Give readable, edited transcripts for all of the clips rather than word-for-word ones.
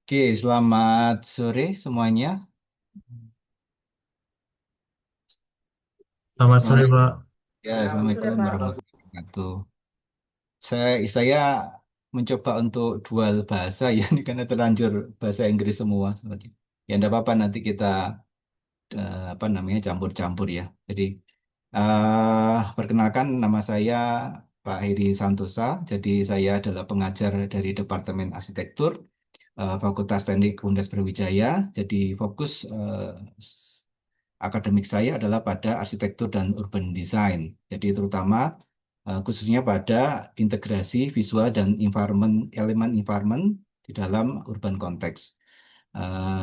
Oke, selamat sore semuanya. Selamat sore, Assalamualaikum. Pak. Ya, Sore, Assalamualaikum Pak. warahmatullahi wabarakatuh. Saya mencoba untuk dual bahasa ya, ini karena terlanjur bahasa Inggris semua. Ya, enggak apa-apa nanti kita apa namanya campur-campur ya. Jadi, perkenalkan nama saya Pak Heri Santosa. Jadi saya adalah pengajar dari Departemen Arsitektur Fakultas Teknik Universitas Brawijaya. Jadi fokus akademik saya adalah pada arsitektur dan urban design. Jadi terutama khususnya pada integrasi visual dan elemen environment di dalam urban konteks.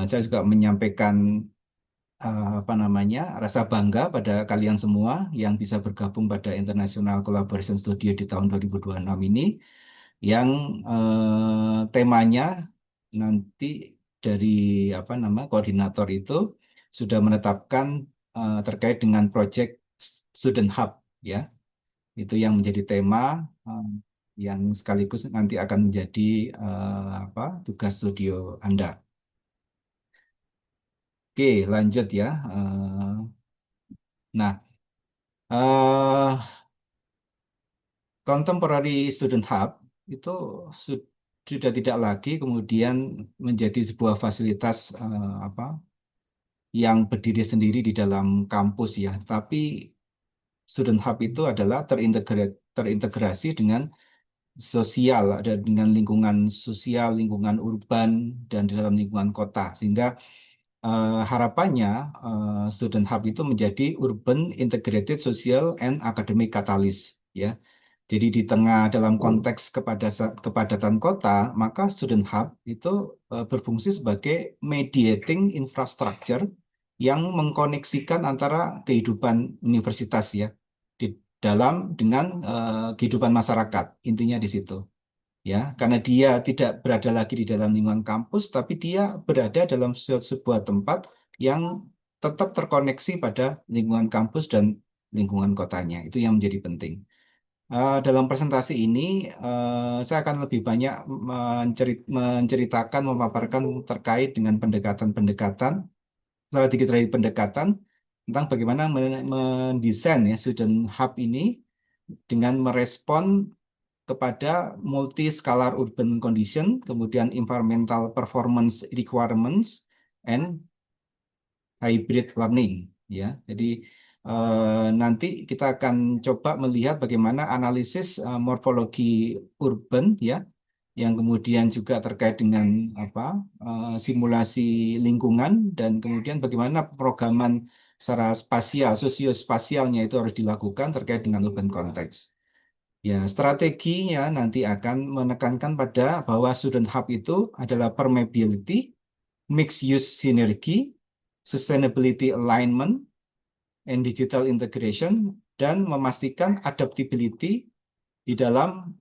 Saya juga menyampaikan apa namanya rasa bangga pada kalian semua yang bisa bergabung pada International Collaboration Studio di tahun 2026 ini yang temanya nanti dari apa nama koordinator itu sudah menetapkan terkait dengan proyek Student Hub ya. Itu yang menjadi tema eh, yang sekaligus nanti akan menjadi apa tugas studio Anda. Oke, lanjut ya. Nah, eh, Contemporary Student Hub itu sudah tidak lagi kemudian menjadi sebuah fasilitas apa yang berdiri sendiri di dalam kampus ya, tapi Student Hub itu adalah terintegrasi dengan sosial, ada dengan lingkungan sosial, lingkungan urban, dan di dalam lingkungan kota. Sehingga harapannya Student Hub itu menjadi urban integrated social and academic catalyst ya. Jadi di tengah dalam konteks kepadatan kota, maka Student Hub itu berfungsi sebagai mediating infrastructure yang mengkoneksikan antara kehidupan universitas ya di dalam dengan kehidupan masyarakat. Intinya di situ ya, karena dia tidak berada lagi di dalam lingkungan kampus, tapi dia berada dalam sebuah tempat yang tetap terkoneksi pada lingkungan kampus dan lingkungan kotanya. Itu yang menjadi penting. Dalam presentasi ini, saya akan lebih banyak menceritakan, memaparkan terkait dengan pendekatan-pendekatan, strategi dari pendekatan tentang bagaimana mendesain ya student hub ini dengan merespon kepada multi-scalar urban condition, kemudian environmental performance requirements, and hybrid learning ya. Jadi nanti kita akan coba melihat bagaimana analisis morfologi urban ya yang kemudian juga terkait dengan apa simulasi lingkungan dan kemudian bagaimana programan secara spasial, sosiospasialnya itu harus dilakukan terkait dengan urban context. Ya, strateginya nanti akan menekankan pada bahwa student hub itu adalah permeability, mixed use synergy, sustainability alignment, and digital integration, dan memastikan adaptability di dalam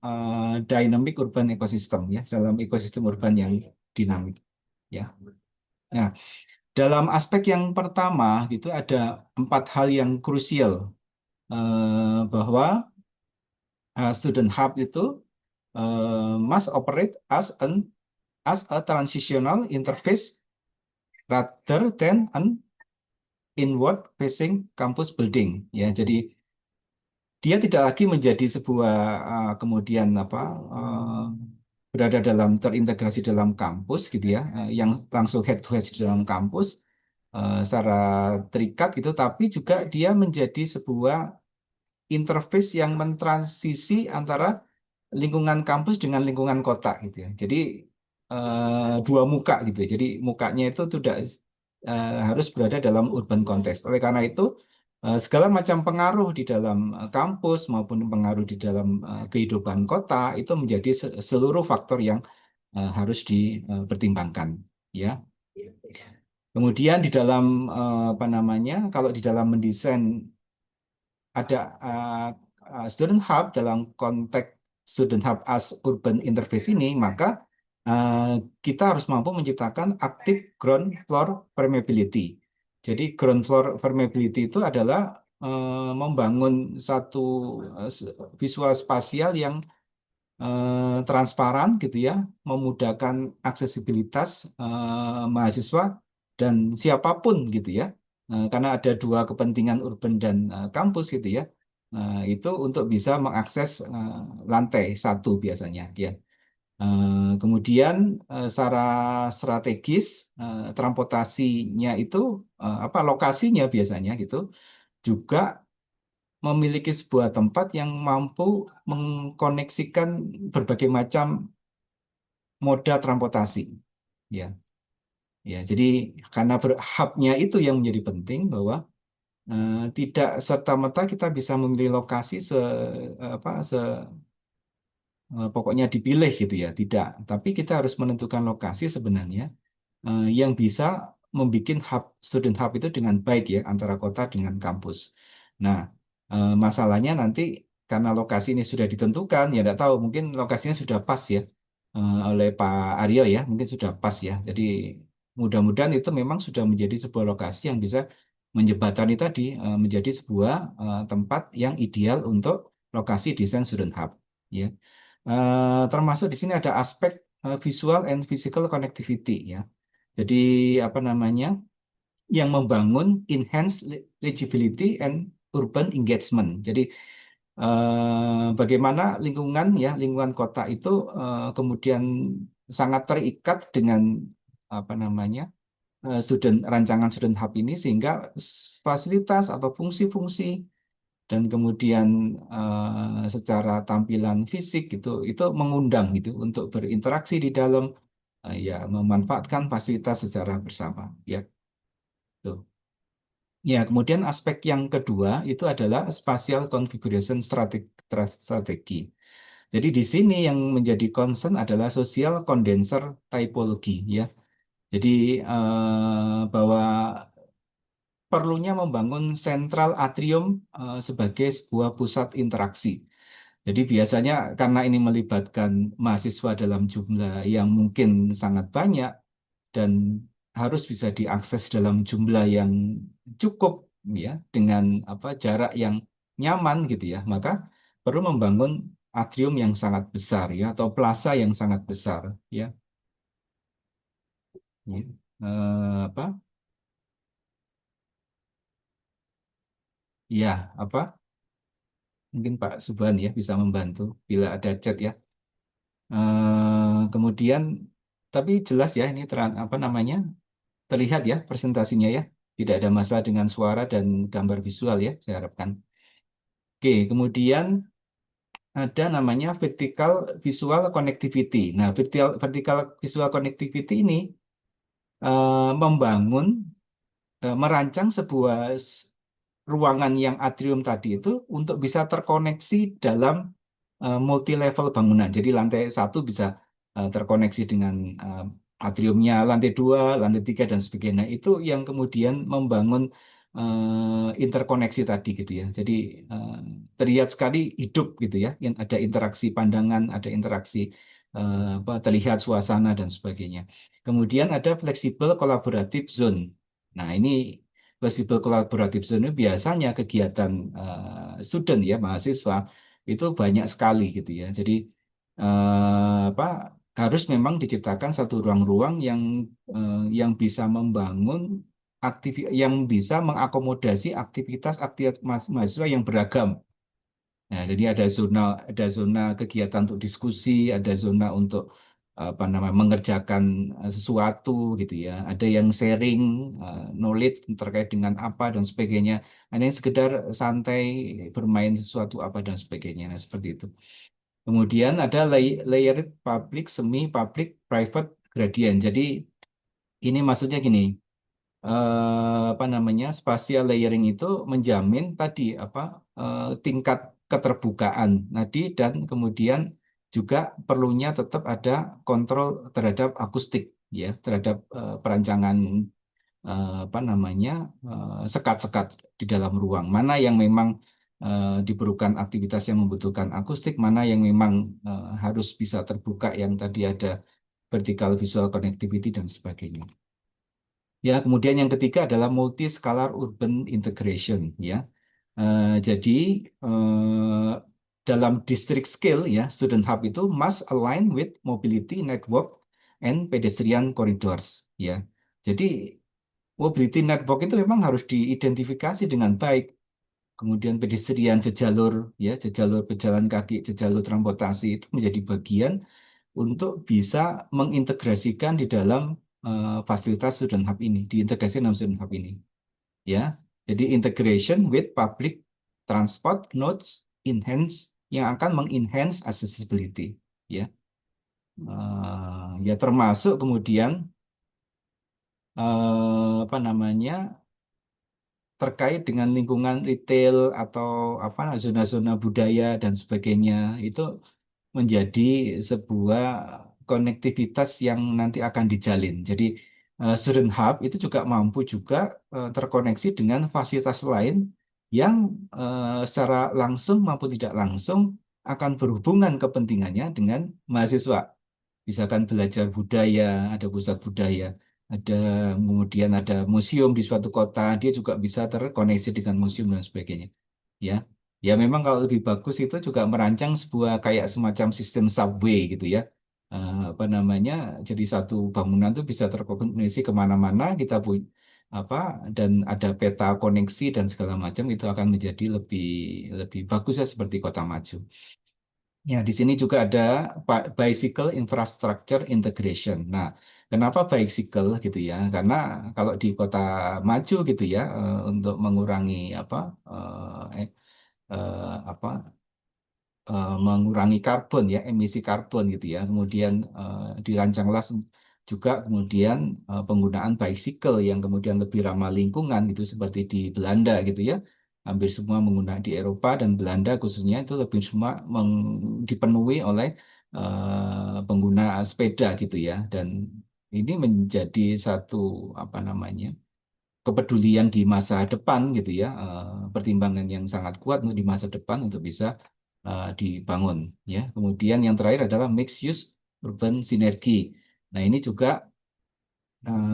dynamic urban ecosystem ya, dalam ekosistem urban yang dinamik ya. Nah, dalam aspek yang pertama gitu ada empat hal yang krusial bahwa student hub itu must operate as a transitional interface rather than an inward facing campus building ya. Jadi dia tidak lagi menjadi sebuah kemudian apa berada dalam terintegrasi dalam kampus gitu ya, yang langsung head to head di dalam kampus secara terikat gitu, tapi juga dia menjadi sebuah interface yang mentransisi antara lingkungan kampus dengan lingkungan kota gitu ya. Jadi dua muka gitu ya. Jadi mukanya itu tidak harus berada dalam urban context. Oleh karena itu segala macam pengaruh di dalam kampus maupun pengaruh di dalam kehidupan kota itu menjadi seluruh faktor yang harus dipertimbangkan ya. Kemudian di dalam apa namanya kalau di dalam mendesain ada student hub dalam konteks student hub as urban interface ini, maka kita harus mampu menciptakan active ground floor permeability. Jadi ground floor permeability itu adalah membangun satu visual spasial yang transparan gitu ya, memudahkan aksesibilitas mahasiswa dan siapapun gitu ya. Karena ada dua kepentingan urban dan kampus gitu ya. Itu untuk bisa mengakses lantai satu biasanya ya. Kemudian secara strategis transportasinya itu apa lokasinya biasanya gitu juga memiliki sebuah tempat yang mampu mengkoneksikan berbagai macam moda transportasi. Ya, ya. Jadi karena hubnya itu yang menjadi penting bahwa tidak serta-merta kita bisa memilih lokasi apa, pokoknya dipilih gitu ya, tidak. Tapi kita harus menentukan lokasi sebenarnya yang bisa membuat student hub itu dengan baik ya antara kota dengan kampus. Nah, masalahnya nanti karena lokasi ini sudah ditentukan, ya tidak tahu mungkin lokasinya sudah pas ya oleh Pak Aryo ya, mungkin sudah pas ya. Jadi mudah-mudahan itu memang sudah menjadi sebuah lokasi yang bisa menjembatani tadi menjadi sebuah tempat yang ideal untuk lokasi desain student hub. Ya. Termasuk di sini ada aspek visual and physical connectivity ya. Jadi apa namanya yang membangun enhanced legibility and urban engagement. Jadi bagaimana lingkungan kota itu kemudian sangat terikat dengan apa namanya rancangan student hub ini sehingga fasilitas atau fungsi-fungsi dan kemudian secara tampilan fisik itu mengundang gitu untuk berinteraksi di dalam ya memanfaatkan fasilitas secara bersama ya tuh. Ya, kemudian aspek yang kedua itu adalah spatial configuration strategi. Jadi di sini yang menjadi concern adalah social condenser typology ya. Jadi bahwa perlunya membangun sentral atrium sebagai sebuah pusat interaksi. Jadi biasanya karena ini melibatkan mahasiswa dalam jumlah yang mungkin sangat banyak dan harus bisa diakses dalam jumlah yang cukup ya dengan apa jarak yang nyaman gitu ya. Maka perlu membangun atrium yang sangat besar ya atau plaza yang sangat besar ya. Ya. Apa? Ya, apa? Mungkin Pak Subhan ya bisa membantu bila ada chat ya. Kemudian tapi jelas ya ini apa namanya terlihat ya presentasinya ya. Tidak ada masalah dengan suara dan gambar visual ya, saya harapkan. Oke, kemudian ada namanya vertical visual connectivity. Nah, vertical visual connectivity ini membangun, merancang sebuah ruangan yang atrium tadi itu untuk bisa terkoneksi dalam multi level bangunan. Jadi lantai satu bisa terkoneksi dengan atriumnya, lantai dua, lantai tiga dan sebagainya. Itu yang kemudian membangun interkoneksi tadi gitu ya. Jadi eh, terlihat sekali hidup gitu ya. Ada interaksi pandangan, ada interaksi terlihat suasana dan sebagainya. Kemudian ada fleksibel collaborative zone. Nah ini fleksibel collaborative zone ini biasanya kegiatan student ya mahasiswa itu banyak sekali gitu ya. Jadi apa harus memang diciptakan satu ruang-ruang yang bisa membangun yang bisa mengakomodasi aktivitas mahasiswa yang beragam. Nah, jadi ada zona kegiatan untuk diskusi, ada zona untuk apa namanya mengerjakan sesuatu gitu ya. Ada yang sharing knowledge terkait dengan apa dan sebagainya. Ada yang sekedar santai bermain sesuatu apa dan sebagainya. Nah, seperti itu. Kemudian ada layered public, semi public, private gradient. Jadi ini maksudnya gini, apa namanya spatial layering itu menjamin tadi apa tingkat keterbukaan tadi dan kemudian juga perlunya tetap ada kontrol terhadap akustik ya terhadap perancangan apa namanya sekat-sekat di dalam ruang mana yang memang diperlukan aktivitas yang membutuhkan akustik mana yang memang harus bisa terbuka yang tadi ada vertical visual connectivity dan sebagainya. Ya, kemudian yang ketiga adalah multi-scalar urban integration ya. Jadi dalam district scale ya, student hub itu must align with mobility network and pedestrian corridors ya. Jadi mobility network itu memang harus diidentifikasi dengan baik. Kemudian pedestrian sejalur ya, sejalur pejalan kaki, sejalur transportasi itu menjadi bagian untuk bisa mengintegrasikan di dalam fasilitas student hub ini, diintegrasi dalam student hub ini ya. Jadi integration with public transport nodes enhance yang akan mengenhance accessibility ya. Ya termasuk kemudian apa namanya terkait dengan lingkungan retail atau apa zona-zona budaya dan sebagainya itu menjadi sebuah konektivitas yang nanti akan dijalin. Jadi Student Hub itu juga mampu juga terkoneksi dengan fasilitas lain yang secara langsung maupun tidak langsung akan berhubungan kepentingannya dengan mahasiswa. Misalkan belajar budaya, ada pusat budaya, ada kemudian ada museum di suatu kota, dia juga bisa terkoneksi dengan museum dan sebagainya. Ya, ya memang kalau lebih bagus itu juga merancang sebuah kayak semacam sistem subway gitu ya. Apa namanya? Jadi satu bangunan itu bisa terkoneksi kemana-mana kita punya apa dan ada peta koneksi dan segala macam itu akan menjadi lebih lebih bagus ya seperti kota maju. Ya, di sini juga ada bicycle infrastructure integration. Nah, kenapa bicycle gitu ya? Karena kalau di kota maju gitu ya, untuk mengurangi apa mengurangi karbon ya, emisi karbon gitu ya. Kemudian dirancanglah juga kemudian penggunaan bicycle yang kemudian lebih ramah lingkungan gitu seperti di Belanda gitu ya. Hampir semua menggunakan di Eropa dan Belanda khususnya itu lebih semua dipenuhi oleh pengguna sepeda gitu ya. Dan ini menjadi satu apa namanya kepedulian di masa depan gitu ya, pertimbangan yang sangat kuat untuk di masa depan untuk bisa dibangun ya. Kemudian yang terakhir adalah mixed use urban sinergi. Nah, ini juga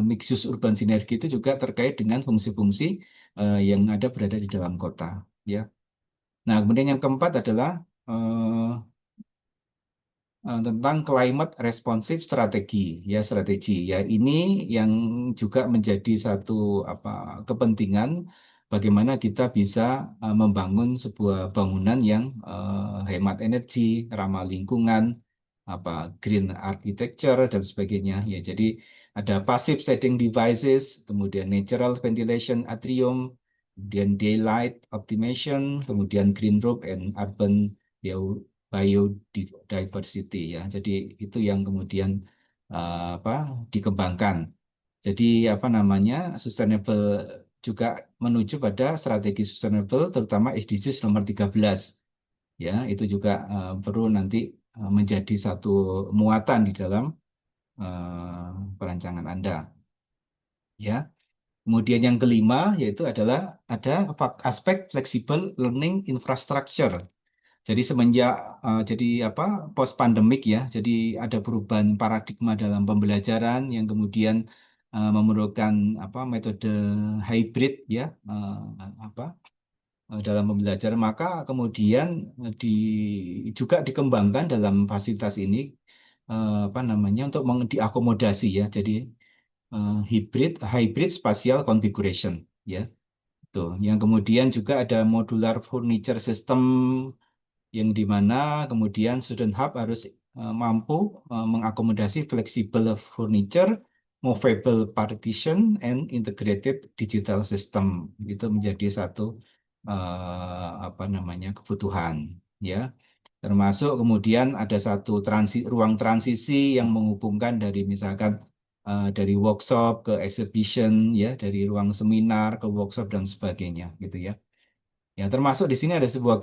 mixed use urban sinergi itu juga terkait dengan fungsi-fungsi yang ada berada di dalam kota ya. Nah, kemudian yang keempat adalah eh, tentang climate responsive strategi ya strategi ya ini yang juga menjadi satu apa kepentingan bagaimana kita bisa membangun sebuah bangunan yang hemat energi ramah lingkungan apa green architecture dan sebagainya ya jadi ada passive shading devices kemudian natural ventilation atrium kemudian daylight optimization kemudian green roof and urban biodiversity ya. Jadi itu yang kemudian apa dikembangkan. Jadi apa namanya sustainable juga menuju pada strategi sustainable terutama SDGs nomor 13 ya. Itu juga perlu nanti menjadi satu muatan di dalam perancangan Anda ya. Kemudian yang kelima yaitu adalah ada aspek flexible learning infrastructure. Jadi semenjak jadi apa post pandemik ya, jadi ada perubahan paradigma dalam pembelajaran yang kemudian memerlukan apa metode hybrid ya apa dalam pembelajaran maka kemudian juga dikembangkan dalam fasilitas ini apa namanya untuk diakomodasi ya. Jadi hybrid spatial configuration ya. Tuh, yang kemudian juga ada modular furniture system yang di mana kemudian Student Hub harus mampu mengakomodasi flexible furniture, movable partition, and integrated digital system. Itu menjadi satu apa namanya kebutuhan, ya. Termasuk kemudian ada satu ruang transisi yang menghubungkan dari misalkan dari workshop ke exhibition, ya, dari ruang seminar ke workshop dan sebagainya, gitu ya. Ya, termasuk di sini ada sebuah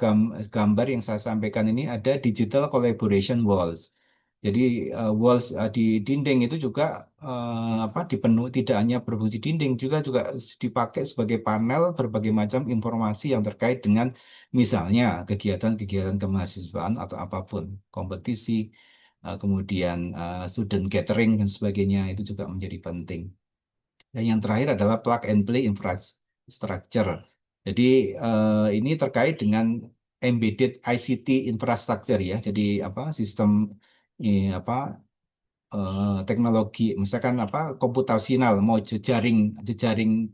gambar yang saya sampaikan ini ada digital collaboration walls. Jadi walls di dinding itu juga apa dipenuhi tidak hanya berfungsi dinding juga dipakai sebagai panel berbagai macam informasi yang terkait dengan misalnya kegiatan-kegiatan kemahasiswaan atau apapun, kompetisi, kemudian student gathering dan sebagainya itu juga menjadi penting. Dan yang terakhir adalah plug and play infrastructure. Jadi ini terkait dengan embedded ICT infrastructure ya. Jadi apa sistem apa teknologi misalkan apa komputasional mau jejaring jejaring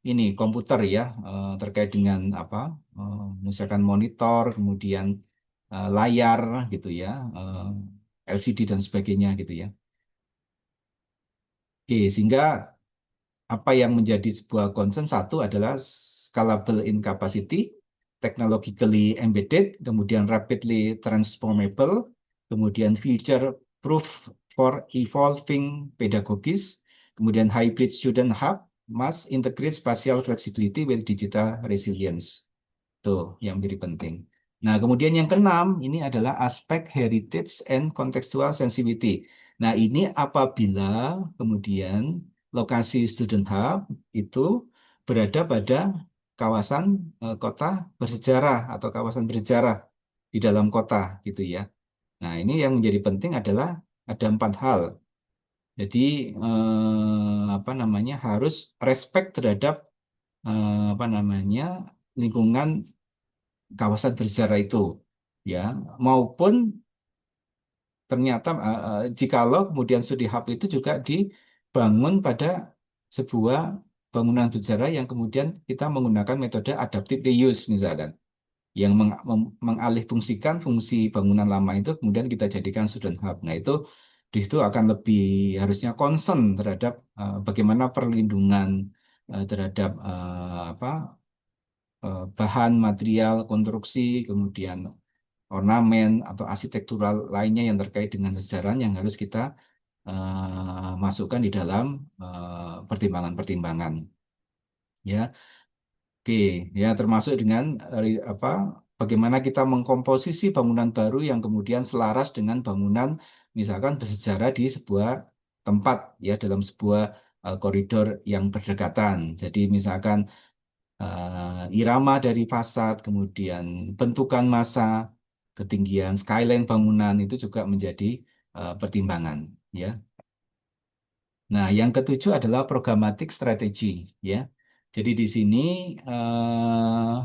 ini komputer ya terkait dengan apa misalkan monitor kemudian layar gitu ya LCD dan sebagainya gitu ya. Oke, sehingga apa yang menjadi sebuah concern satu adalah scalable in capacity, technologically embedded, kemudian rapidly transformable, kemudian future proof for evolving pedagogis, kemudian hybrid student hub, must integrate spatial flexibility with digital resilience. Tuh yang menjadi penting. Nah, kemudian yang keenam ini adalah aspek heritage and contextual sensitivity. Nah, ini apabila kemudian lokasi student hub itu berada pada kawasan kota bersejarah atau kawasan bersejarah di dalam kota gitu ya. Nah, ini yang menjadi penting adalah ada 4 hal. Jadi apa namanya harus respect terhadap apa namanya lingkungan kawasan bersejarah itu ya maupun ternyata jikalau kemudian studi hub itu juga dibangun pada sebuah bangunan bersejarah yang kemudian kita menggunakan metode adaptive reuse misalkan yang mengalihfungsikan fungsi bangunan lama itu kemudian kita jadikan student hub. Nah, itu di situ akan lebih harusnya concern terhadap bagaimana perlindungan terhadap apa bahan material konstruksi kemudian ornamen atau arsitektural lainnya yang terkait dengan sejarah yang harus kita masukkan di dalam pertimbangan-pertimbangan ya. Oke, ya termasuk dengan apa bagaimana kita mengkomposisi bangunan baru yang kemudian selaras dengan bangunan misalkan bersejarah di sebuah tempat ya dalam sebuah koridor yang berdekatan. Jadi misalkan irama dari fasad, kemudian bentukan massa, ketinggian skyline bangunan itu juga menjadi pertimbangan ya. Nah, yang ketujuh adalah programmatic strategy ya. Jadi di sini eh,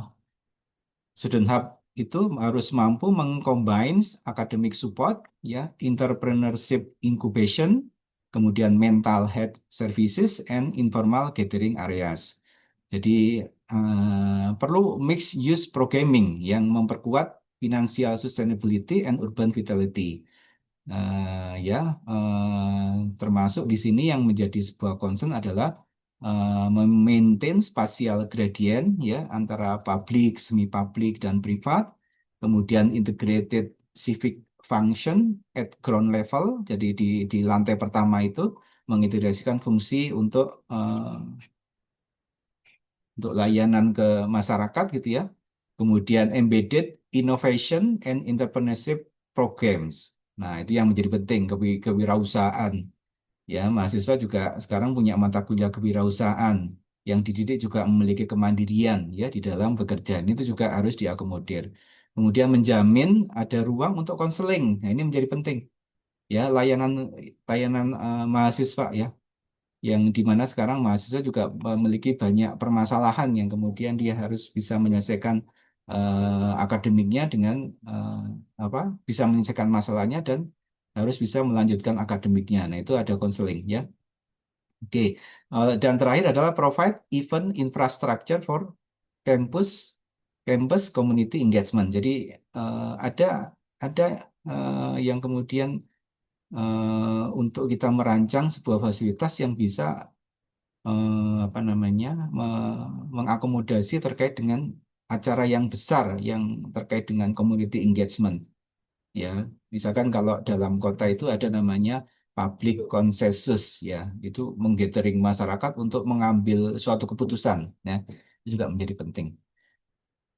Student Hub itu harus mampu mengcombine academic support, ya, entrepreneurship incubation, kemudian mental health services, and informal gathering areas. Jadi perlu mixed use programming yang memperkuat financial sustainability and urban vitality. Ya, termasuk di sini yang menjadi sebuah concern adalah memaintain spatial gradient ya antara publik, semi publik dan privat, kemudian integrated civic function at ground level, jadi di lantai pertama itu mengintegrasikan fungsi untuk layanan ke masyarakat gitu ya. Kemudian embedded innovation and entrepreneurship programs. Nah, itu yang menjadi penting kewirausahaan. Ya, mahasiswa juga sekarang punya mata kuliah kewirausahaan yang dididik juga memiliki kemandirian ya di dalam bekerja. Ini itu juga harus diakomodir. Kemudian menjamin ada ruang untuk konseling. Nah, ini menjadi penting. Ya, layanan layanan mahasiswa ya yang di mana sekarang mahasiswa juga memiliki banyak permasalahan yang kemudian dia harus bisa menyelesaikan akademiknya dengan apa bisa menyelesaikan masalahnya dan harus bisa melanjutkan akademiknya. Nah, itu ada konseling ya. Oke. Dan terakhir adalah provide event infrastructure for campus campus community engagement. Jadi ada yang kemudian untuk kita merancang sebuah fasilitas yang bisa apa namanya mengakomodasi terkait dengan acara yang besar yang terkait dengan community engagement ya misalkan kalau dalam kota itu ada namanya public consensus ya itu menggathering masyarakat untuk mengambil suatu keputusan ya itu juga menjadi penting.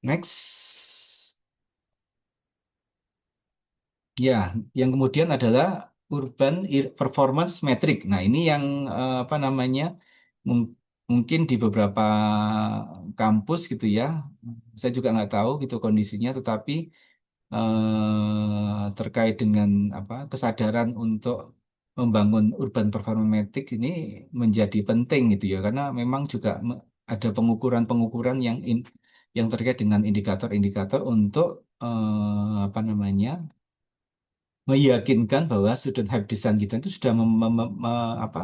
Next. Ya, yang kemudian adalah urban performance metric. Nah, ini yang apa namanya mung- mungkin di beberapa kampus gitu ya. Saya juga nggak tahu gitu kondisinya, tetapi terkait dengan apa kesadaran untuk membangun urban performance metric ini menjadi penting gitu ya, karena memang juga ada pengukuran-pengukuran yang terkait dengan indikator-indikator untuk apa namanya, meyakinkan bahwa student hub design kita itu sudah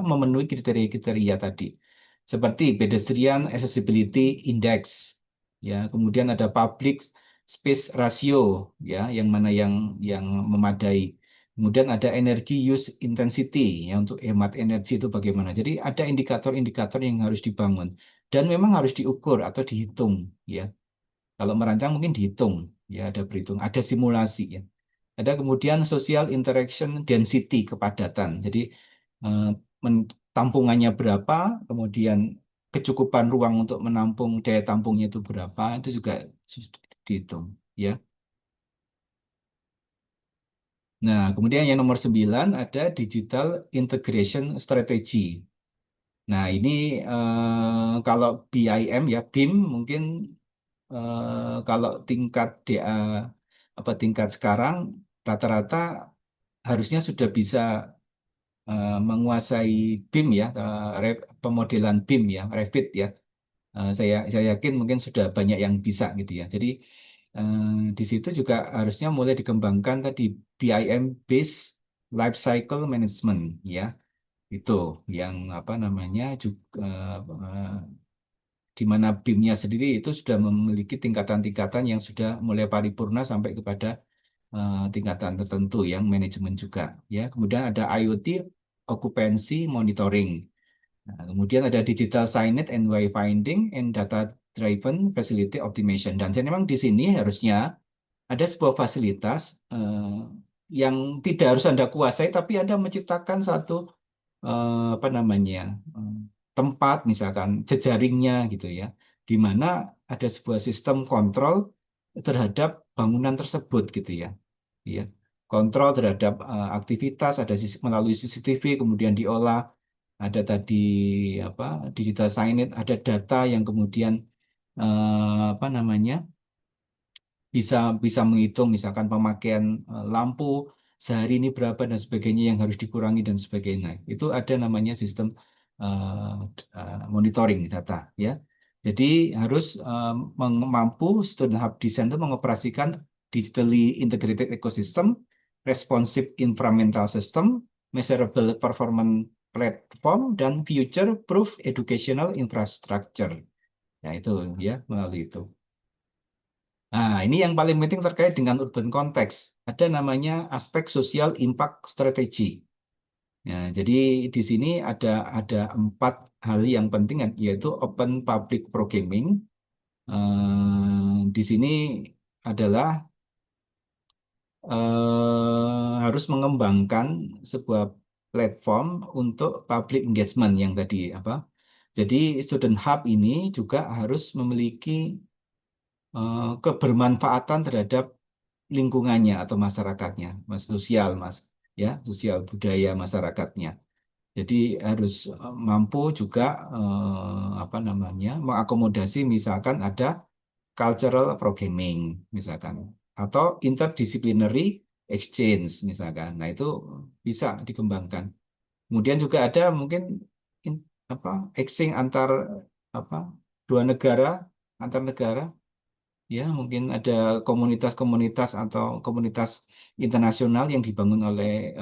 memenuhi kriteria-kriteria tadi. Seperti pedestrian accessibility index, ya, kemudian ada public space ratio, ya, yang mana yang memadai. Kemudian ada energy use intensity, ya, untuk hemat energi itu bagaimana. Jadi ada indikator-indikator yang harus dibangun dan memang harus diukur atau dihitung, ya. Kalau merancang mungkin dihitung, ya, ada berhitung, ada simulasi, ya. Ada kemudian social interaction density, kepadatan. Jadi eh, tampungannya berapa, kemudian kecukupan ruang untuk menampung, daya tampungnya itu berapa, itu juga dihitung, ya. Nah, kemudian yang nomor 9 ada digital integration strategy. Nah, ini kalau BIM, ya, BIM mungkin kalau tingkat DA, tingkat sekarang rata-rata harusnya sudah bisa menguasai BIM, ya, pemodelan BIM, ya, Revit, ya. Saya yakin mungkin sudah banyak yang bisa gitu, ya. Jadi di situ juga harusnya mulai dikembangkan tadi BIM based life cycle management, ya. Itu yang apa namanya juga di mana BIM-nya sendiri itu sudah memiliki tingkatan-tingkatan yang sudah mulai paripurna sampai kepada tingkatan tertentu yang manajemen juga, ya. Kemudian ada IoT occupancy monitoring. Nah, kemudian ada digital signage and wayfinding and data driven facility optimization. Dan jadi memang di sini harusnya ada sebuah fasilitas yang tidak harus Anda kuasai, tapi Anda menciptakan satu apa namanya, eh, tempat, misalkan jejaringnya gitu, ya, di mana ada sebuah sistem kontrol terhadap bangunan tersebut gitu, ya, ya, kontrol terhadap aktivitas, ada melalui CCTV kemudian diolah, ada tadi apa, digital signage, ada data yang kemudian apa namanya, bisa bisa menghitung misalkan pemakaian lampu sehari ini berapa dan sebagainya yang harus dikurangi dan sebagainya. Itu ada namanya sistem eh, monitoring data, ya. Jadi harus mampu student hub design itu mengoperasikan digitally integrated ecosystem, responsive environmental system, measurable performance platform, dan future proof educational infrastructure. Nah, itu, ya, melalui itu. Nah, ini yang paling penting terkait dengan urban context. Ada namanya aspek social impact strategy. Ya, jadi di sini ada 4 hal yang penting, yaitu open public programming. Di sini adalah harus mengembangkan sebuah platform untuk public engagement yang tadi apa. Jadi student hub ini juga harus memiliki kebermanfaatan terhadap lingkungannya atau masyarakatnya, mas, sosial, mas, ya, sosial budaya masyarakatnya. Jadi harus mampu juga apa namanya, mengakomodasi misalkan ada cultural programming misalkan, atau interdisciplinary exchange misalkan. Nah, itu bisa dikembangkan. Kemudian juga ada mungkin apa, exchange antar apa, dua negara, antar negara. Ya, mungkin ada komunitas-komunitas atau komunitas internasional yang dibangun oleh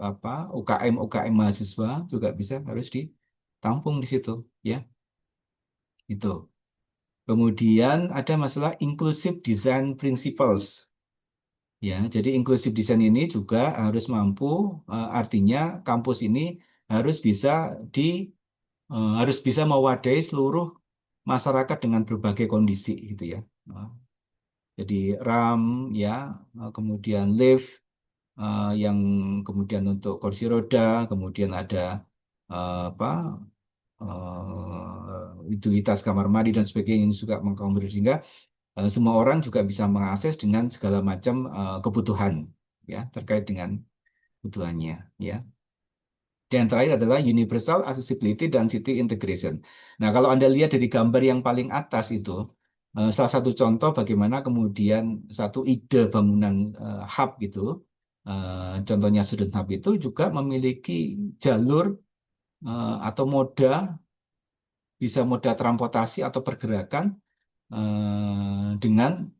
apa, UKM mahasiswa juga bisa, harus ditampung di situ, ya. Itu. Kemudian ada masalah inclusive design principles. Ya, jadi inclusive design ini juga harus mampu, artinya kampus ini harus bisa harus bisa mewadai seluruh masyarakat dengan berbagai kondisi gitu, ya. Jadi RAM, ya, kemudian lift, yang kemudian untuk kursi roda, kemudian ada apa, utilitas kamar mandi dan sebagainya yang juga mengakomodir, sehingga semua orang juga bisa mengakses dengan segala macam kebutuhan, ya, terkait dengan kebutuhannya, ya. Dan yang terakhir adalah universal accessibility dan city integration. Nah, kalau Anda lihat dari gambar yang paling atas itu, salah satu contoh bagaimana kemudian satu ide bangunan hub gitu, contohnya student hub itu juga memiliki jalur atau moda, bisa moda transportasi atau pergerakan dengan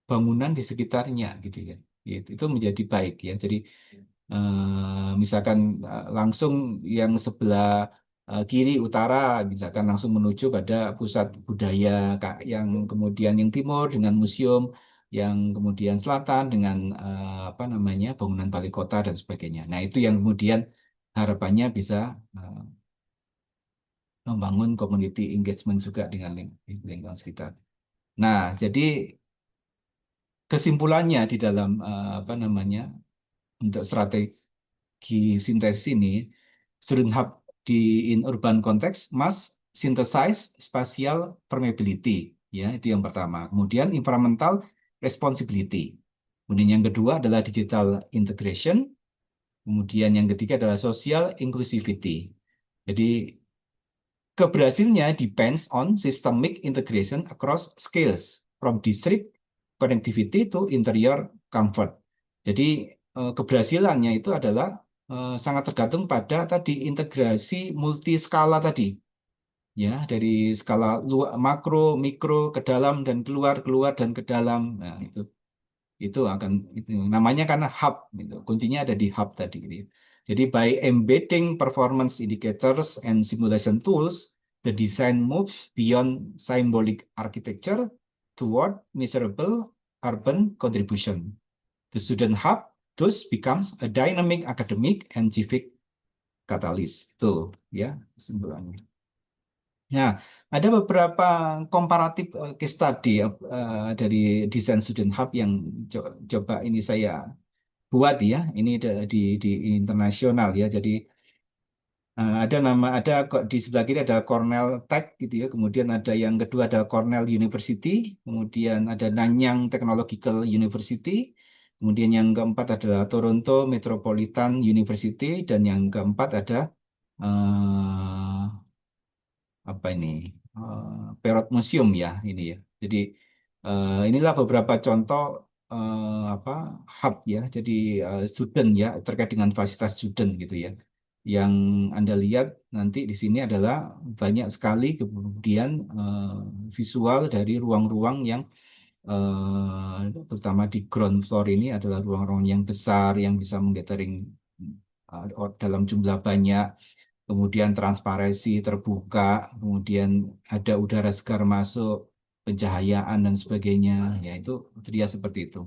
bangunan di sekitarnya gitu ya. Itu menjadi baik ya. Jadi misalkan langsung yang sebelah kiri utara, misalkan langsung menuju pada pusat budaya, yang kemudian yang timur dengan museum, yang kemudian selatan dengan apa namanya bangunan balai kota dan sebagainya. Nah itu yang kemudian harapannya bisa eh, membangun community engagement juga dengan lingkungan sekitar. Nah jadi kesimpulannya di dalam apa namanya untuk strategi sintesis ini, student hub di in urban context must synthesize spatial permeability, ya itu yang pertama. Kemudian environmental responsibility. Kemudian yang kedua adalah digital integration. Kemudian yang ketiga adalah social inclusivity. Jadi keberhasilannya depends on systemic integration across scales, from district connectivity to interior comfort. Jadi keberhasilannya itu adalah sangat tergantung pada tadi integrasi multiskala tadi, ya dari skala makro, mikro, ke dalam dan keluar, keluar dan ke dalam. Nah, itu akan itu namanya karena hub gitu. Kuncinya ada di hub tadi gitu ya. Jadi by embedding performance indicators and simulation tools, the design moves beyond symbolic architecture toward measurable urban contribution. The student hub thus becomes a dynamic academic and civic catalyst. Itu ya kesimpulannya. Nah, ada beberapa komparatif case study dari desain student hub yang coba ini saya buat ya. Ini di internasional ya. Jadi ada kok di sebelah kiri ada Cornell Tech gitu ya. Kemudian ada yang kedua ada Cornell University, kemudian ada Nanyang Technological University, kemudian yang keempat adalah Toronto Metropolitan University dan yang keempat ada eh, apa ini Perot Museum ya ini ya. Jadi inilah beberapa contoh apa hub ya. Jadi student ya terkait dengan fasilitas student gitu ya. Yang Anda lihat nanti di sini adalah banyak sekali kemudian visual dari ruang-ruang yang terutama di ground floor ini adalah ruang-ruang yang besar yang bisa menggathering dalam jumlah banyak, kemudian transparansi terbuka, kemudian ada udara segar masuk, pencahayaan dan sebagainya, ya itu dia seperti itu.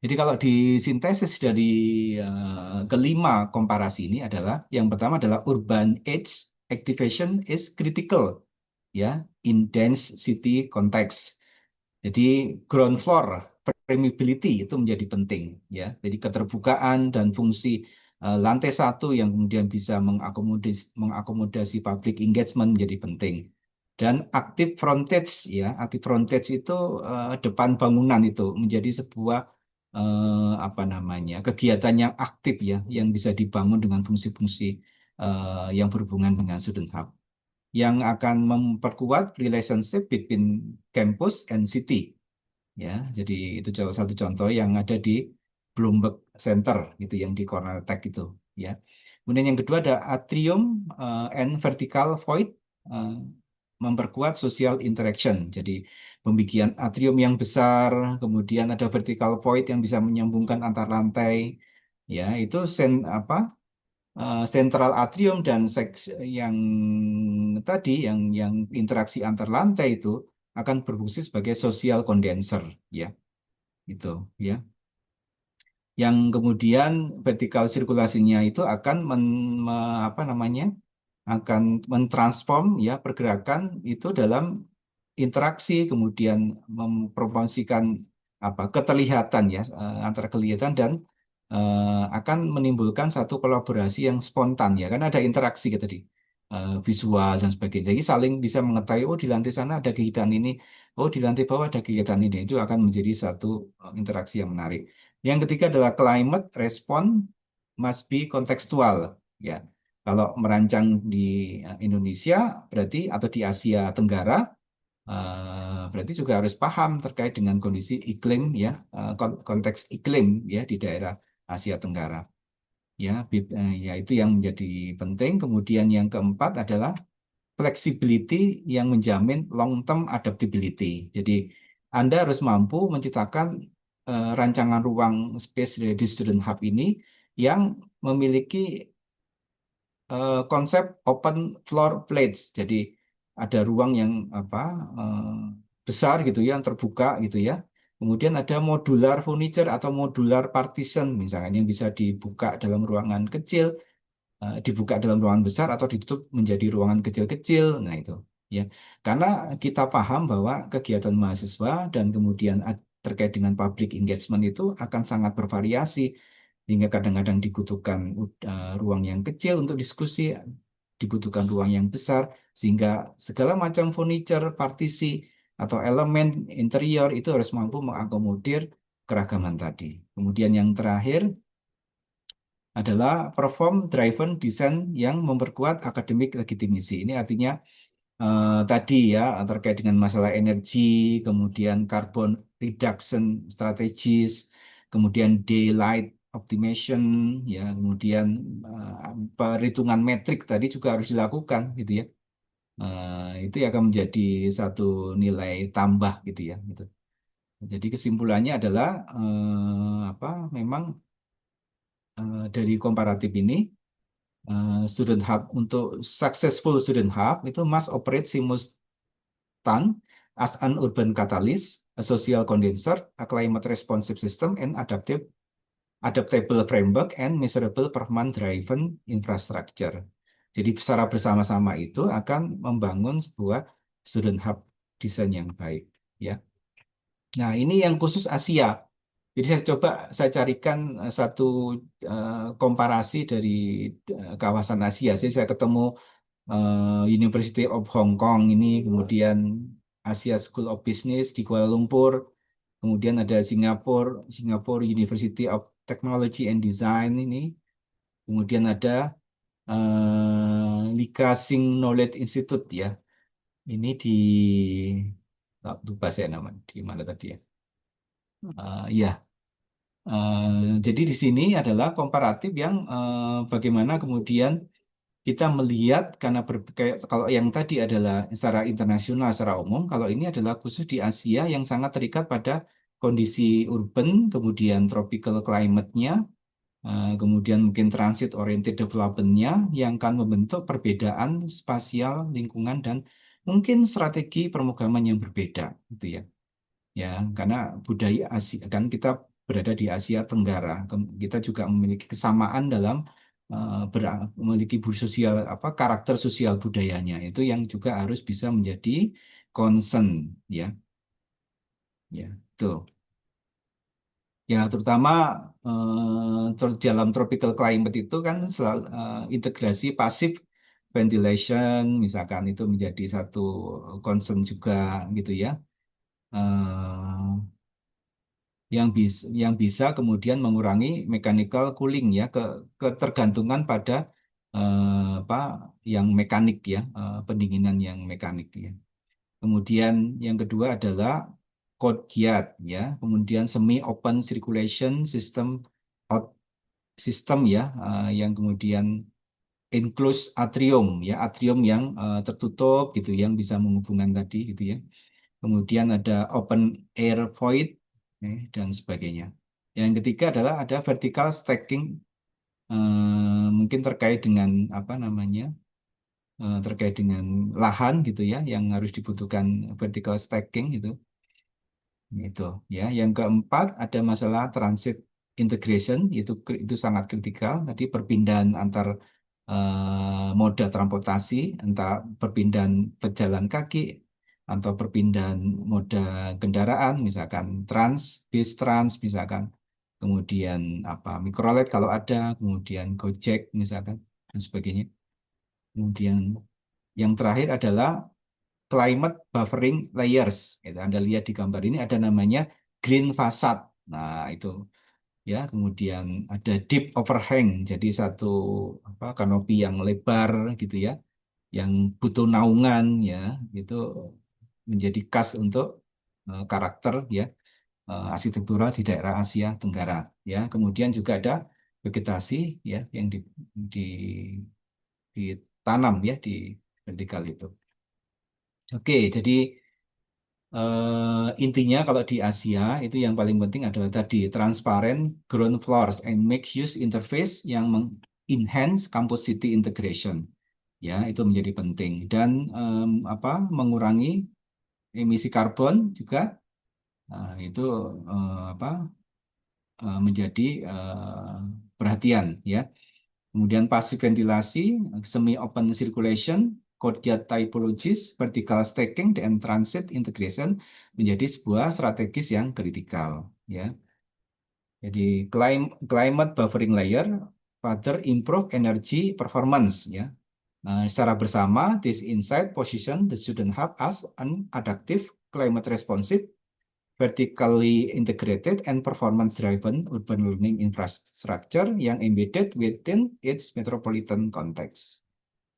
Jadi kalau disintesis dari kelima komparasi ini adalah yang pertama adalah urban edge activation is critical ya in dense city context. Jadi ground floor permeability itu menjadi penting ya. Jadi keterbukaan dan fungsi lantai satu yang kemudian bisa mengakomodasi public engagement menjadi penting. Dan active frontage ya, active frontage itu depan bangunan itu menjadi sebuah apa namanya kegiatan yang aktif ya, yang bisa dibangun dengan fungsi-fungsi yang berhubungan dengan student hub yang akan memperkuat relationship between campus and city. Ya, jadi itu satu contoh yang ada di Bloomberg Center gitu yang di Cornell Tech itu ya. Kemudian yang kedua ada atrium and vertical void eh, memperkuat social interaction. Jadi pembibitan atrium yang besar, kemudian ada vertical void yang bisa menyambungkan antar lantai. Ya, itu apa sentral atrium dan seks yang tadi yang interaksi antar lantai itu akan berfungsi sebagai social condenser ya itu ya yang kemudian vertikal sirkulasinya itu akan apa namanya akan mentransform ya pergerakan itu dalam interaksi kemudian mempromosikan apa keterlihatan ya antara kelihatan dan akan menimbulkan satu kolaborasi yang spontan ya kan ada interaksi gitu tadi visual dan sebagainya jadi saling bisa mengetahui oh di lantai sana ada kegiatan ini oh di lantai bawah ada kegiatan ini itu akan menjadi satu interaksi yang menarik yang ketiga adalah climate response must be kontekstual ya kalau merancang di Indonesia berarti atau di Asia Tenggara berarti juga harus paham terkait dengan kondisi iklim ya konteks iklim ya di daerah Asia Tenggara ya ya itu yang menjadi penting kemudian yang keempat adalah flexibility yang menjamin long term adaptability jadi Anda harus mampu menciptakan rancangan ruang space di Student Hub ini yang memiliki konsep open floor plates. Jadi ada ruang yang apa besar gitu ya, yang terbuka gitu ya. Kemudian ada modular furniture atau modular partition misalnya yang bisa dibuka dalam ruangan kecil, dibuka dalam ruangan besar atau ditutup menjadi ruangan kecil-kecil. Nah, itu ya. Karena kita paham bahwa kegiatan mahasiswa dan kemudian terkait dengan public engagement itu akan sangat bervariasi hingga kadang-kadang dibutuhkan ruang yang kecil untuk diskusi, dibutuhkan ruang yang besar sehingga segala macam furniture, partisi atau elemen interior itu harus mampu mengakomodir keragaman tadi. Kemudian yang terakhir adalah perform driven design yang memperkuat akademik legitimasi. Ini artinya tadi ya terkait dengan masalah energi, kemudian carbon reduction strategis, kemudian daylight optimization, ya, kemudian perhitungan metrik tadi juga harus dilakukan gitu ya. Itu akan menjadi satu nilai tambah gitu ya. Gitu. Jadi kesimpulannya adalah apa? Memang dari komparatif ini student hub untuk successful student hub itu must operate as an urban catalyst, a social condenser, a climate responsive system, and adaptable framework and measurable performance driven infrastructure. Jadi secara bersama-sama itu akan membangun sebuah student hub desain yang baik, ya. Nah, ini yang khusus Asia. Jadi saya carikan satu komparasi dari kawasan Asia. Jadi saya ketemu University of Hong Kong ini, kemudian Asia School of Business di Kuala Lumpur, kemudian ada Singapore University of Technology and Design ini, kemudian ada Lee Sing Knowledge Institute ya. Ini di lupa saya nama di mana tadi ya. Ya, jadi di sini adalah komparatif yang bagaimana kemudian kita melihat karena kalau yang tadi adalah secara internasional, secara umum, kalau ini adalah khusus di Asia yang sangat terikat pada kondisi urban, kemudian tropical climate-nya, kemudian mungkin transit oriented development-nya yang akan membentuk perbedaan spasial, lingkungan, dan mungkin strategi pemrograman yang berbeda, gitu ya. Ya, karena budaya Asia kan kita berada di Asia Tenggara, kita juga memiliki kesamaan dalam memiliki sosial apa karakter sosial budayanya itu yang juga harus bisa menjadi concern ya, ya tuh. Ya, terutama dalam tropical climate itu kan selalu integrasi pasif ventilation misalkan itu menjadi satu concern juga gitu ya. Yang bisa kemudian mengurangi mechanical cooling ya ketergantungan pada apa yang mekanik ya pendinginan yang mekanik ya. Kemudian yang kedua adalah courtyard ya, kemudian semi open circulation system out system ya yang kemudian enclosed atrium ya, atrium yang tertutup gitu yang bisa menghubungkan tadi gitu ya. Kemudian ada open air void dan sebagainya. Yang ketiga adalah ada vertical stacking, mungkin terkait dengan apa namanya, terkait dengan lahan gitu ya, yang harus dibutuhkan vertical stacking gitu. Itu ya. Yang keempat ada masalah transit integration, itu sangat kritikal. Tadi perpindahan antar moda transportasi, entah perpindahan pejalan kaki atau perpindahan moda kendaraan, misalkan bis trans, misalkan, kemudian apa mikrolet kalau ada, kemudian Gojek misalkan dan sebagainya. Kemudian yang terakhir adalah climate buffering layers. Gitu. Anda lihat di gambar ini ada namanya green facade. Nah, itu ya. Kemudian ada deep overhang. Jadi satu apa kanopi yang lebar gitu ya, yang butuh naungan ya, itu menjadi khas untuk karakter ya arsitektural di daerah Asia Tenggara ya. Kemudian juga ada vegetasi ya yang ditanam ya di vertikal itu. Oke, jadi intinya kalau di Asia itu yang paling penting adalah tadi transparent ground floors and mixed use interface yang enhance campus city integration. Ya, itu menjadi penting dan mengurangi emisi karbon juga. Itu menjadi perhatian ya. Kemudian passive ventilasi, semi open circulation, courtyard typologies, vertical stacking, dan transit integration menjadi sebuah strategis yang kritikal ya. Jadi climate buffering layer further improve energy performance ya. Secara bersama, this insight position the student hub as an adaptive, climate responsive, vertically integrated, and performance-driven urban learning infrastructure yang embedded within its metropolitan context.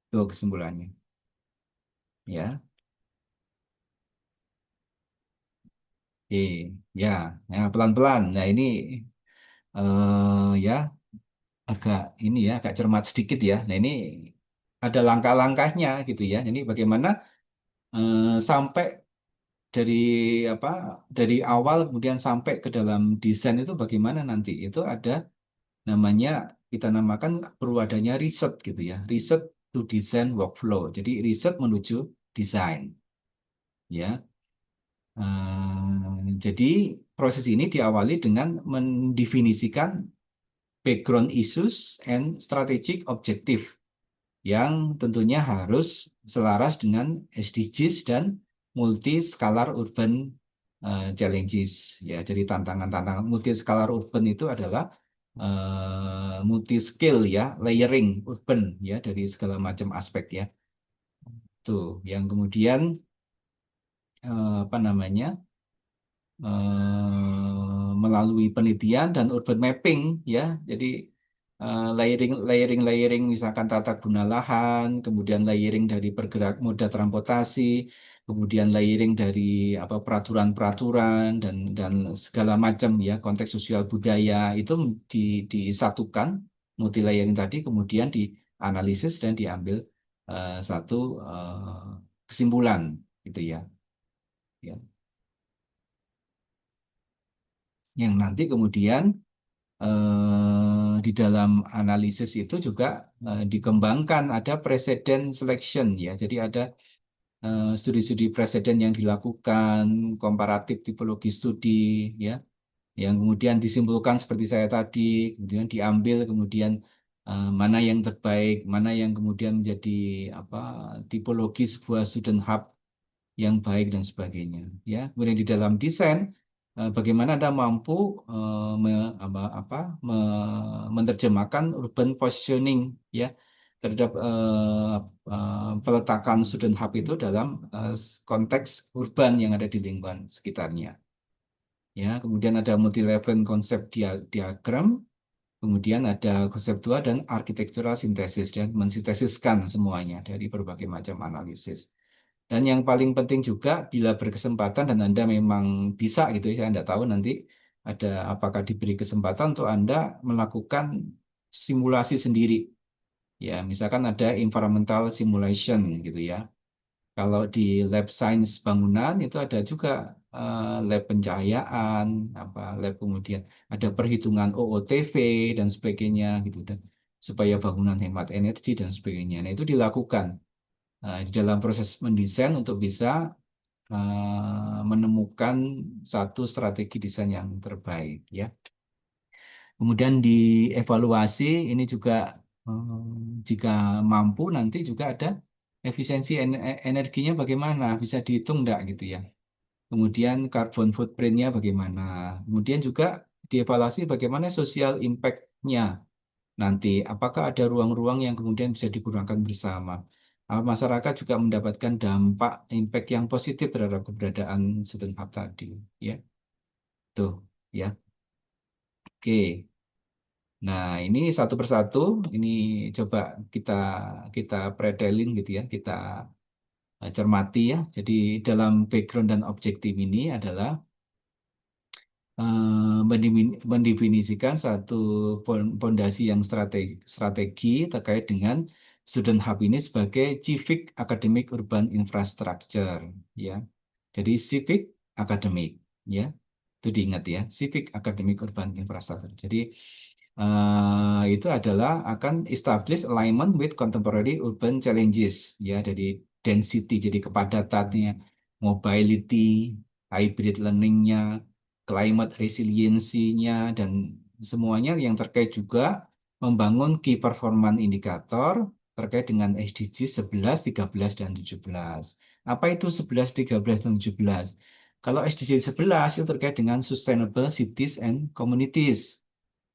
Itu kesimpulannya. Ya, oke, ya, ya pelan-pelan. Nah ini ya agak ini ya agak cermat sedikit ya. Nah ini ada langkah-langkahnya gitu ya. Jadi bagaimana sampai dari apa dari awal kemudian sampai ke dalam desain itu bagaimana nanti itu ada namanya kita namakan perlu adanya riset gitu ya, riset to design workflow. Jadi riset menuju desain ya. Jadi proses ini diawali dengan mendefinisikan background issues and strategic objective yang tentunya harus selaras dengan SDGs dan multi-scalar urban challenges. Ya, jadi tantangan-tantangan multi-scalar urban itu adalah multi-skill ya, layering urban ya dari segala macam aspek ya. Tuh, yang kemudian apa namanya? Melalui penelitian dan urban mapping ya. Jadi layering misalkan tata guna lahan, kemudian layering dari pergerak moda transportasi, kemudian layering dari apa peraturan-peraturan dan segala macam ya konteks sosial budaya itu disatukan multi layering tadi kemudian dianalisis dan diambil satu kesimpulan gitu ya. Ya. Yang nanti kemudian di dalam analisis itu juga dikembangkan ada presiden selection ya. Jadi ada studi-studi presiden yang dilakukan, komparatif tipologi studi ya, yang kemudian disimpulkan seperti saya tadi, kemudian diambil kemudian mana yang terbaik, mana yang kemudian menjadi apa tipologi sebuah student hub yang baik dan sebagainya ya kemudian di dalam desain bagaimana Anda mampu menerjemahkan urban positioning ya terhadap peletakan student hub itu dalam konteks urban yang ada di lingkungan sekitarnya ya kemudian ada multi level konsep diagram kemudian ada konseptual dan architectural sintesis dan mensintesiskan semuanya dari berbagai macam analisis. Dan yang paling penting juga bila berkesempatan dan Anda memang bisa gitu ya, saya tidak tahu nanti ada apakah diberi kesempatan untuk Anda melakukan simulasi sendiri. Ya, misalkan ada environmental simulation gitu ya. Kalau di lab science bangunan itu ada juga lab pencahayaan, lab kemudian ada perhitungan OOTV dan sebagainya gitu dan supaya bangunan hemat energi dan sebagainya. Nah, itu dilakukan di dalam proses mendesain untuk bisa menemukan satu strategi desain yang terbaik ya. Kemudian dievaluasi ini juga jika mampu nanti juga ada efisiensi energinya bagaimana bisa dihitung enggak gitu ya. Kemudian carbon footprint-nya bagaimana. Kemudian juga dievaluasi bagaimana social impact-nya nanti apakah ada ruang-ruang yang kemudian bisa digunakan bersama. Masyarakat juga mendapatkan dampak impact yang positif terhadap keberadaan student hub tadi, ya. Tuh, ya. Oke. Nah, ini satu persatu ini coba kita kita pretelin gitu ya, kita cermati ya. Jadi dalam background dan objektif ini adalah mendefinisikan satu fondasi yang strategi terkait dengan student hub ini sebagai civic academic urban infrastructure ya Jadi civic, akademik, ya. Itu diingat ya, civic, academic, urban infrastructure. Jadi itu adalah akan establish alignment with contemporary urban challenges, ya, dari density, jadi kepadatannya, mobility, hybrid learning-nya, climate resiliency-nya, dan semuanya yang terkait juga membangun key performance indicator terkait dengan SDG 11, 13, dan 17. Apa itu 11, 13, dan 17? Kalau SDG 11 itu terkait dengan Sustainable Cities and Communities,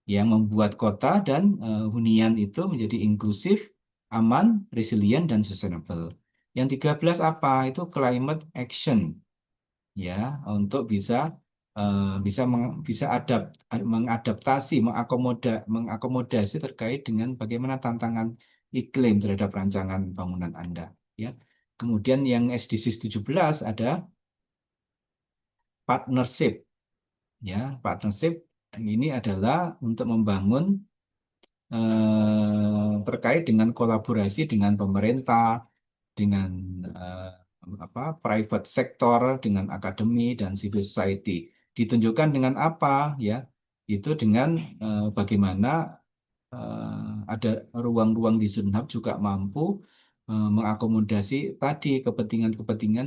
yang membuat kota dan hunian itu menjadi inklusif, aman, resilient, dan sustainable. Yang 13 apa? Itu climate action, ya, untuk bisa mengadaptasi, mengakomodasi terkait dengan bagaimana tantangan iklim terhadap rancangan bangunan Anda, ya. Kemudian yang SDGs 17 ada partnership, ya. Partnership ini adalah untuk membangun terkait dengan kolaborasi dengan pemerintah, dengan eh, private sector, dengan akademi dan civil society. Ditunjukkan dengan apa, ya? Itu dengan bagaimana ada ruang-ruang di Sunhub juga mampu mengakomodasi tadi kepentingan-kepentingan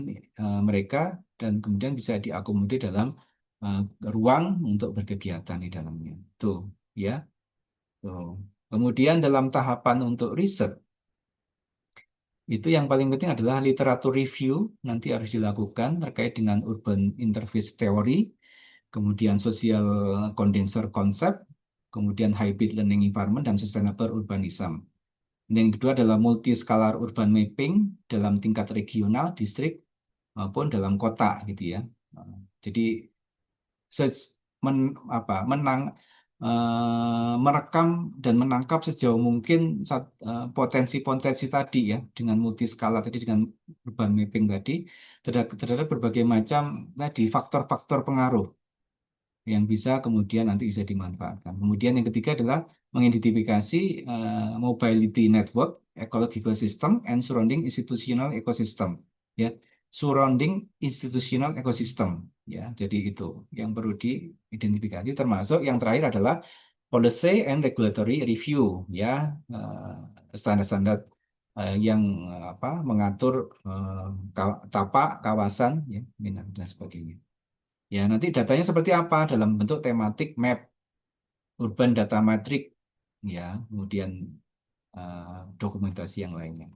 mereka, dan kemudian bisa diakomodir dalam eh, ruang untuk berkegiatan di dalamnya. Tuh, ya. Tuh. Kemudian dalam tahapan untuk riset, itu yang paling penting adalah literatur review, nanti harus dilakukan terkait dengan urban interface theory, kemudian social condenser concept, kemudian hybrid learning environment, dan sustainable urbanism. Dan yang kedua adalah multi-scalar urban mapping dalam tingkat regional, distrik, maupun dalam kota, gitu ya. Jadi se- menang merekam dan menangkap sejauh mungkin potensi-potensi tadi, ya, dengan multiskala tadi, dengan urban mapping tadi, terhadap berbagai macam tadi faktor-faktor pengaruh yang bisa kemudian nanti bisa dimanfaatkan. Kemudian yang ketiga adalah mengidentifikasi mobility network, ecological system, and surrounding institutional ecosystem. Ya, surrounding institutional ecosystem. Ya, jadi itu yang perlu diidentifikasi. Termasuk yang terakhir adalah policy and regulatory review. Ya, standar-standar yang mengatur tapak kawasan, ya, dan sebagainya. Ya, nanti datanya seperti apa dalam bentuk tematik map, urban data matrix, ya, kemudian dokumentasi yang lainnya.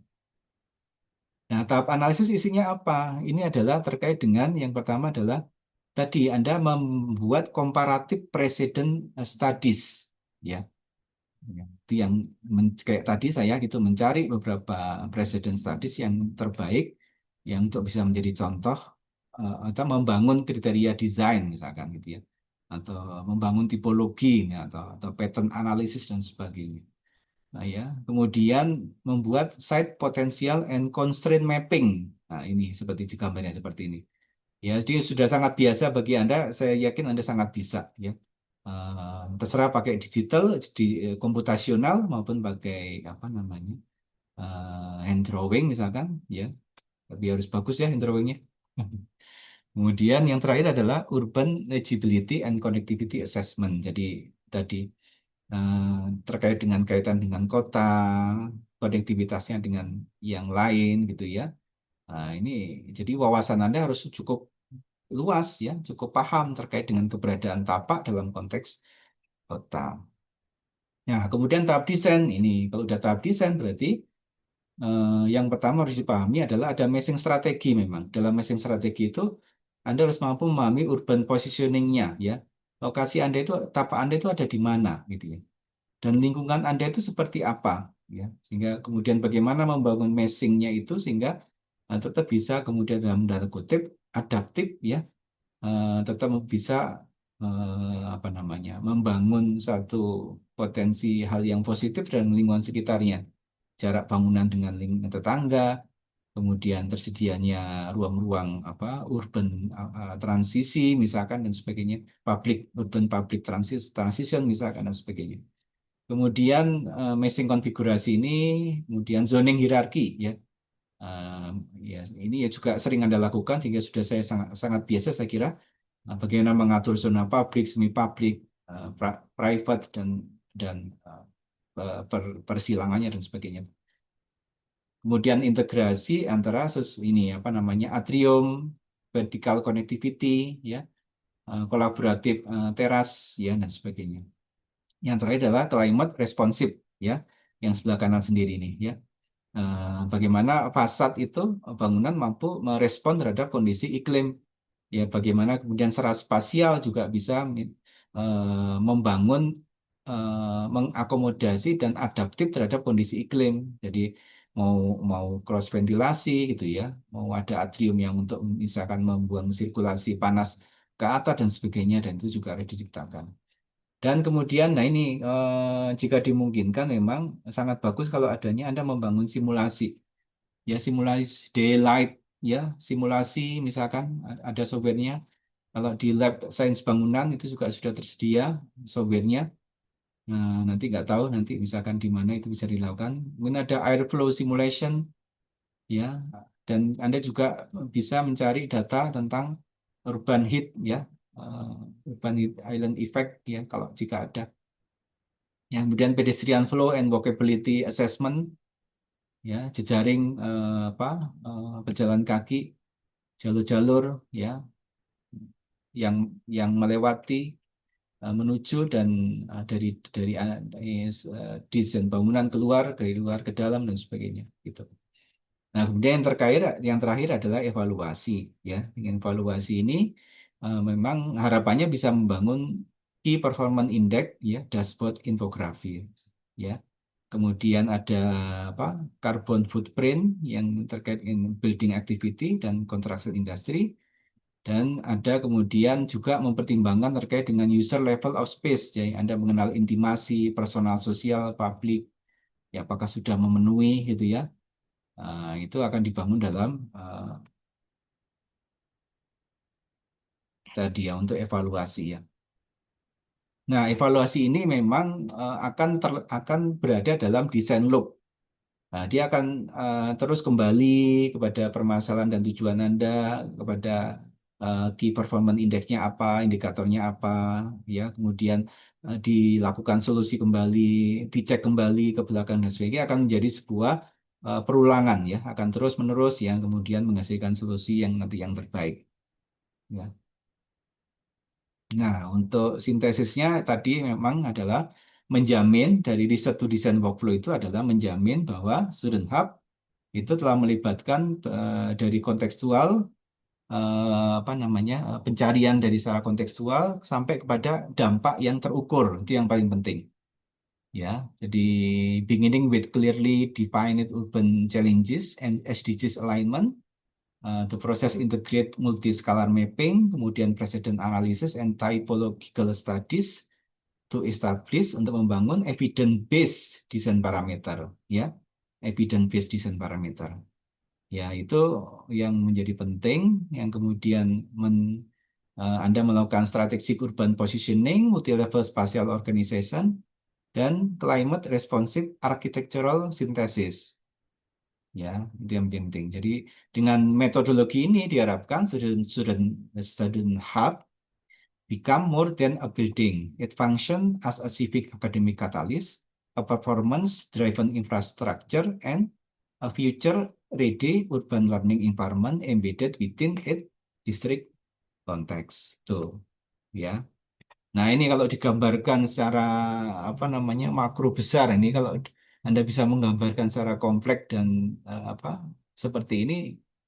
Nah, tahap analisis isinya apa? Ini adalah terkait dengan yang pertama adalah tadi Anda membuat comparative precedent studies, ya. Ya, itu yang kayak tadi saya gitu mencari beberapa precedent studies yang terbaik yang untuk bisa menjadi contoh, atau membangun kriteria desain misalkan gitu ya, atau membangun tipologi, ya, atau pattern analisis dan sebagainya. Nah, ya, kemudian membuat site potential and constraint mapping. Nah, ini seperti gambarnya seperti ini. Ya, jadi sudah sangat biasa bagi Anda, saya yakin Anda sangat bisa, ya. Terserah pakai digital, di komputasional, maupun pakai apa namanya, hand drawing misalkan, ya. Tapi harus bagus ya hand drawingnya. Kemudian yang terakhir adalah urban legibility and connectivity assessment. Jadi tadi terkait dengan kaitan dengan kota, konektivitasnya dengan yang lain gitu ya. Nah, ini jadi wawasan Anda harus cukup luas, ya, cukup paham terkait dengan keberadaan tapak dalam konteks kota. Nah, kemudian tahap desain ini, kalau udah tahap desain berarti yang pertama harus dipahami adalah ada matching strategi memang. Dalam matching strategi itu Anda harus mampu memahami urban positioning-nya, ya. Lokasi Anda itu, tapak Anda itu ada di mana gitu ya. Dan lingkungan Anda itu seperti apa, ya. Sehingga kemudian bagaimana membangun matching-nya itu sehingga tetap bisa kemudian dalam tanda kutip adaptif, ya, tetap bisa apa namanya, membangun satu potensi hal yang positif dan lingkungan sekitarnya, jarak bangunan dengan lingkungan tetangga, kemudian tersedianya ruang-ruang urban transisi misalkan dan sebagainya, urban public transition misalkan dan sebagainya. Kemudian matching konfigurasi ini, kemudian zoning hierarki, ya. Ya, ini ya juga sering Anda lakukan sehingga sudah saya sangat sangat biasa saya kira. Bagaimana mengatur zona publik, semi publik, private dan persilangannya dan sebagainya. Kemudian integrasi antara ini apa namanya atrium, vertical connectivity, ya, kolaboratif teras, ya dan sebagainya. Yang terakhir adalah climate responsive, ya, yang sebelah kanan sendiri ini, ya. Bagaimana fasad itu bangunan mampu merespon terhadap kondisi iklim, ya, bagaimana kemudian secara spasial juga bisa membangun, mengakomodasi dan adaptif terhadap kondisi iklim. Jadi mau mau cross ventilasi gitu ya, mau ada atrium yang untuk misalkan membuang sirkulasi panas ke atas dan sebagainya, dan itu juga harus diciptakan. Dan kemudian, nah ini jika dimungkinkan memang sangat bagus kalau adanya Anda membangun simulasi, ya, simulasi daylight, ya, simulasi misalkan ada softwarenya. Kalau di lab sains bangunan itu juga sudah tersedia softwarenya. Nah, nanti nggak tahu nanti misalkan di mana itu bisa dilakukan. Mungkin ada airflow simulation, ya, dan Anda juga bisa mencari data tentang urban heat, ya, urban heat island effect, ya, kalau jika ada. Ya, kemudian pedestrian flow and walkability assessment, ya, jejaring pejalan kaki, jalur-jalur, ya, yang melewati, menuju dan dari desain bangunan keluar, dari luar ke dalam dan sebagainya, gitu. Nah, kemudian yang terakhir adalah evaluasi, ya. Dengan evaluasi ini memang harapannya bisa membangun key performance index, ya, dashboard infografi, ya. Kemudian ada apa? Carbon footprint yang terkait dengan building activity dan construction industry. Dan ada kemudian juga mempertimbangkan terkait dengan user level of space. Jadi Anda mengenal intimasi, personal sosial, publik, ya, apakah sudah memenuhi gitu ya. Itu akan dibangun dalam tadi ya untuk evaluasi, ya. Nah, evaluasi ini memang akan berada dalam design loop. Nah, dia akan terus kembali kepada permasalahan dan tujuan Anda, kepada key performance index-nya apa, indikatornya apa, ya, kemudian dilakukan solusi kembali, dicek kembali ke belakang dan sebagainya, akan menjadi sebuah perulangan, ya, akan terus-menerus yang kemudian menghasilkan solusi yang nanti yang terbaik, ya. Nah, untuk sintesisnya tadi memang adalah menjamin dari riset to design workflow itu adalah menjamin bahwa Student Hub itu telah melibatkan dari kontekstual, pencarian dari secara kontekstual sampai kepada dampak yang terukur, itu yang paling penting, ya. Jadi beginning with clearly defined urban challenges and SDGs alignment, the process integrate multi-scalar mapping, kemudian precedent analysis and typological studies to establish, untuk membangun evidence based design parameter, ya, evidence based design parameter. Ya, itu yang menjadi penting, yang kemudian Anda melakukan strategic urban positioning, multi-level spatial organization, dan climate responsive architectural synthesis. Ya, itu yang penting. Jadi dengan metodologi ini diharapkan student hub become more than a building. It function as a civic academic catalyst, a performance-driven infrastructure, and a future-ready urban learning environment embedded within its district context. Tuh, ya. Nah, ini kalau digambarkan secara makro besar, ini kalau Anda bisa menggambarkan secara kompleks dan seperti ini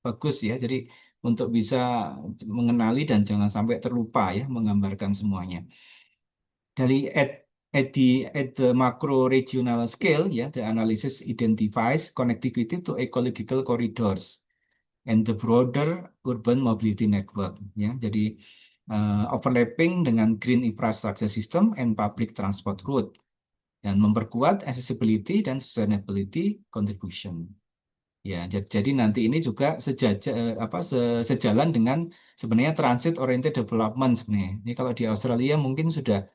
bagus, ya. Jadi untuk bisa mengenali dan jangan sampai terlupa, ya, menggambarkan semuanya. Dari at the macro regional scale, ya, the analysis identifies connectivity to ecological corridors and the broader urban mobility network, ya. Jadi overlapping dengan green infrastructure system and public transport route, dan memperkuat accessibility dan sustainability contribution. Ya, jadi nanti ini juga sejalan dengan sebenarnya transit oriented development sebenarnya. Ini kalau di Australia mungkin sudah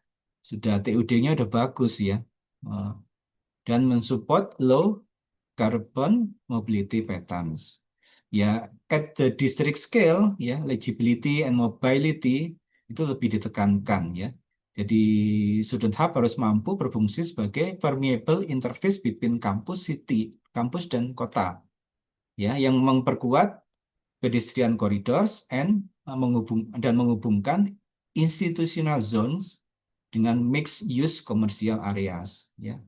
TUD-nya udah bagus, ya. Dan mensupport low carbon mobility patterns. Ya, at the district scale, ya, legibility and mobility itu lebih ditekankan, ya. Jadi Student Hub harus mampu berfungsi sebagai permeable interface between kampus, city, kampus dan kota, ya, yang memperkuat pedestrian corridors dan menghubungkan institutional zones dengan mixed use commercial areas, ya.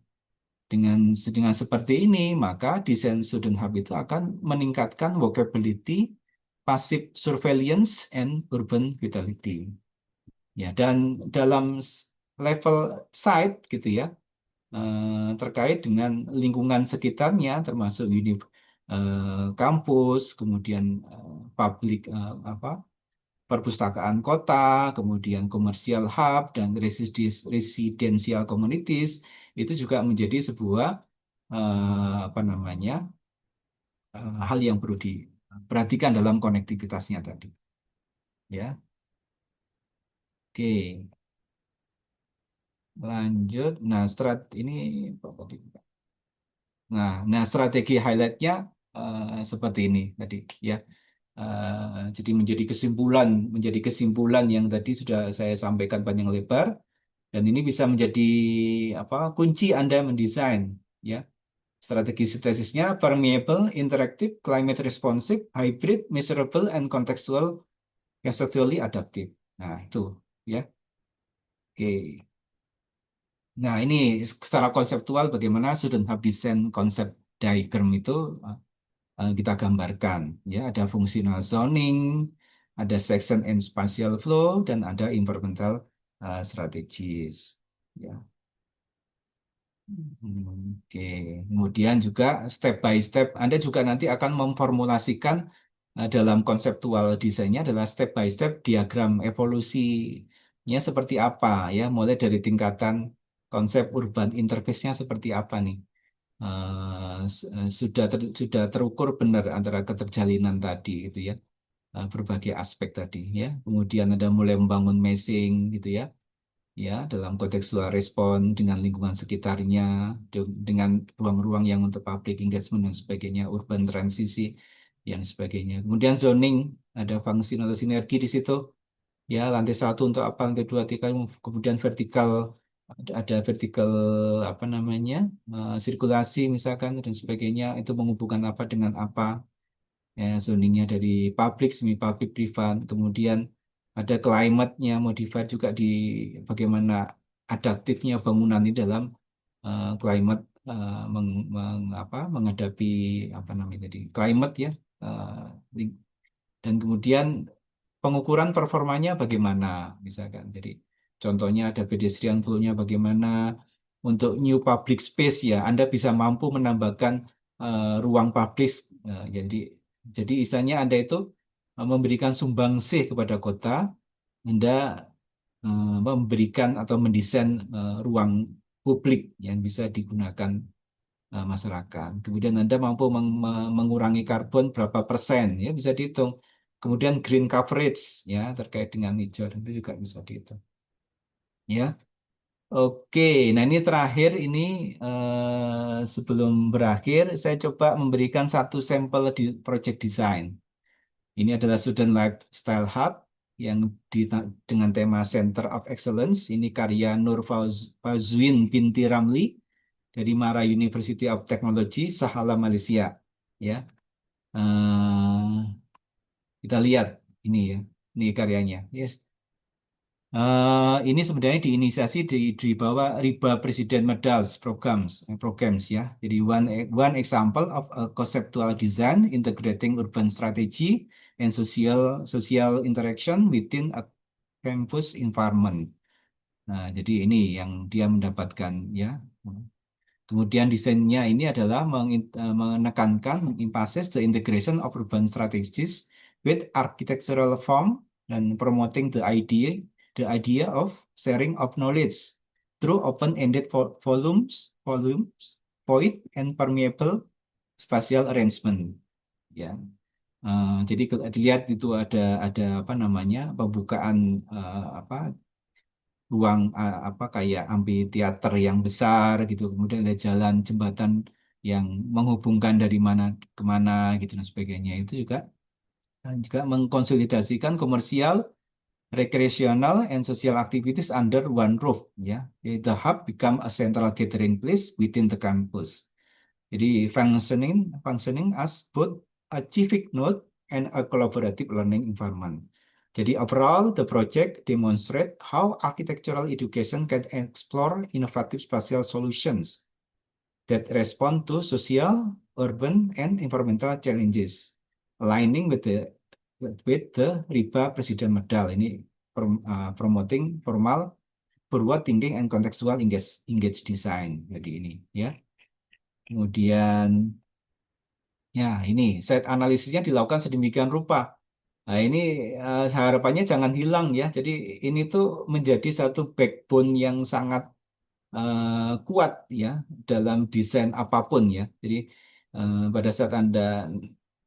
Dengan seperti ini, maka desain Student Hub itu akan meningkatkan walkability, passive surveillance, and urban vitality. Ya, dan dalam level site gitu ya, terkait dengan lingkungan sekitarnya, termasuk kampus, kemudian publik perpustakaan kota, kemudian komersial hub dan residential communities itu juga menjadi sebuah apa namanya hal yang perlu diperhatikan dalam konektivitasnya tadi. Ya, oke, lanjut. Nah, ini apa tadi? Nah, strategi highlightnya seperti ini tadi, ya. Jadi menjadi kesimpulan yang tadi sudah saya sampaikan panjang lebar, dan ini bisa menjadi apa kunci Anda mendesain, ya. Strategi sintesisnya permeable, interactive, climate responsive, hybrid, measurable, and contextually adaptive. Nah, itu, ya. Oke. Nah, ini secara konseptual bagaimana student hub design konsep diagram itu kita gambarkan, ya. Ada fungsional zoning, ada section and spatial flow, dan ada environmental strategis, ya. Oke, kemudian juga step by step, Anda juga nanti akan memformulasikan dalam konseptual desainnya adalah step by step diagram evolusinya seperti apa, ya, mulai dari tingkatan konsep urban interface-nya seperti apa nih. Sudah terukur benar antara keterjalinan tadi gitu ya, berbagai aspek tadi, ya. Kemudian ada mulai membangun meshing gitu ya, ya, dalam kontekstual respon dengan lingkungan sekitarnya, dengan ruang-ruang yang untuk public engagement dan sebagainya, urban transisi yang sebagainya. Kemudian zoning, ada fungsional sinergi di situ, ya, lantai satu untuk apa, lantai dua, tiga, kemudian vertikal, ada vertikal apa namanya, sirkulasi misalkan dan sebagainya, itu menghubungkan apa dengan apa, ya, zoningnya dari publik, semi publik, privat. Kemudian ada climate-nya modified juga di bagaimana adaptifnya bangunan ini dalam climate, menghadapi apa namanya tadi climate, ya. Dan kemudian pengukuran performanya bagaimana misalkan. Jadi contohnya ada pedestrian flow-nya bagaimana, untuk new public space, ya, Anda bisa mampu menambahkan ruang publik, jadi istilahnya Anda itu memberikan sumbangsih kepada kota, Anda memberikan atau mendesain ruang publik yang bisa digunakan masyarakat. Kemudian Anda mampu mengurangi karbon berapa persen, ya, bisa dihitung. Kemudian green coverage, ya, terkait dengan hijau itu juga bisa dihitung. Ya, oke. Nah, ini terakhir ini sebelum berakhir saya coba memberikan satu sampel di project design. Ini adalah Student Lifestyle Hub yang dengan tema Center of Excellence. Ini karya Nur Fauzuin binti Ramli dari Mara University of Technology, Sahala, Malaysia. Ya, kita lihat ini, ya, ini karyanya. Yes. Ini sebenarnya diinisiasi di bawah RIBA Presiden Medals programs, ya. Jadi one example of a conceptual design integrating urban strategy and social interaction within a campus environment. Nah, jadi ini yang dia mendapatkan, ya. Kemudian desainnya ini adalah menekankan, emphasize the integration of urban strategies with architectural form dan promoting the idea of sharing of knowledge through open-ended volumes, void and permeable spatial arrangement. Ya, jadi dilihat itu ada apa namanya pembukaan apa ruang apa kayak amphitheater yang besar gitu, kemudian ada jalan jembatan yang menghubungkan dari mana ke mana gitu dan sebagainya. Itu juga mengkonsolidasikan komersial, recreational, and social activities under one roof. Ya, jadi the hub become a central gathering place within the campus. Jadi functioning as both a civic node and a collaborative learning environment. Jadi overall, the project demonstrate how architectural education can explore innovative spatial solutions that respond to social, urban, and environmental challenges, aligning with the RIBA Presiden Medal. Ini promoting formal, forward thinking, and contextual engage design. Jadi ini ya. Kemudian ya ini set analisisnya dilakukan sedemikian rupa. Nah, ini harapannya jangan hilang ya. Jadi ini tuh menjadi satu backbone yang sangat kuat ya dalam desain apapun ya. Jadi pada saat Anda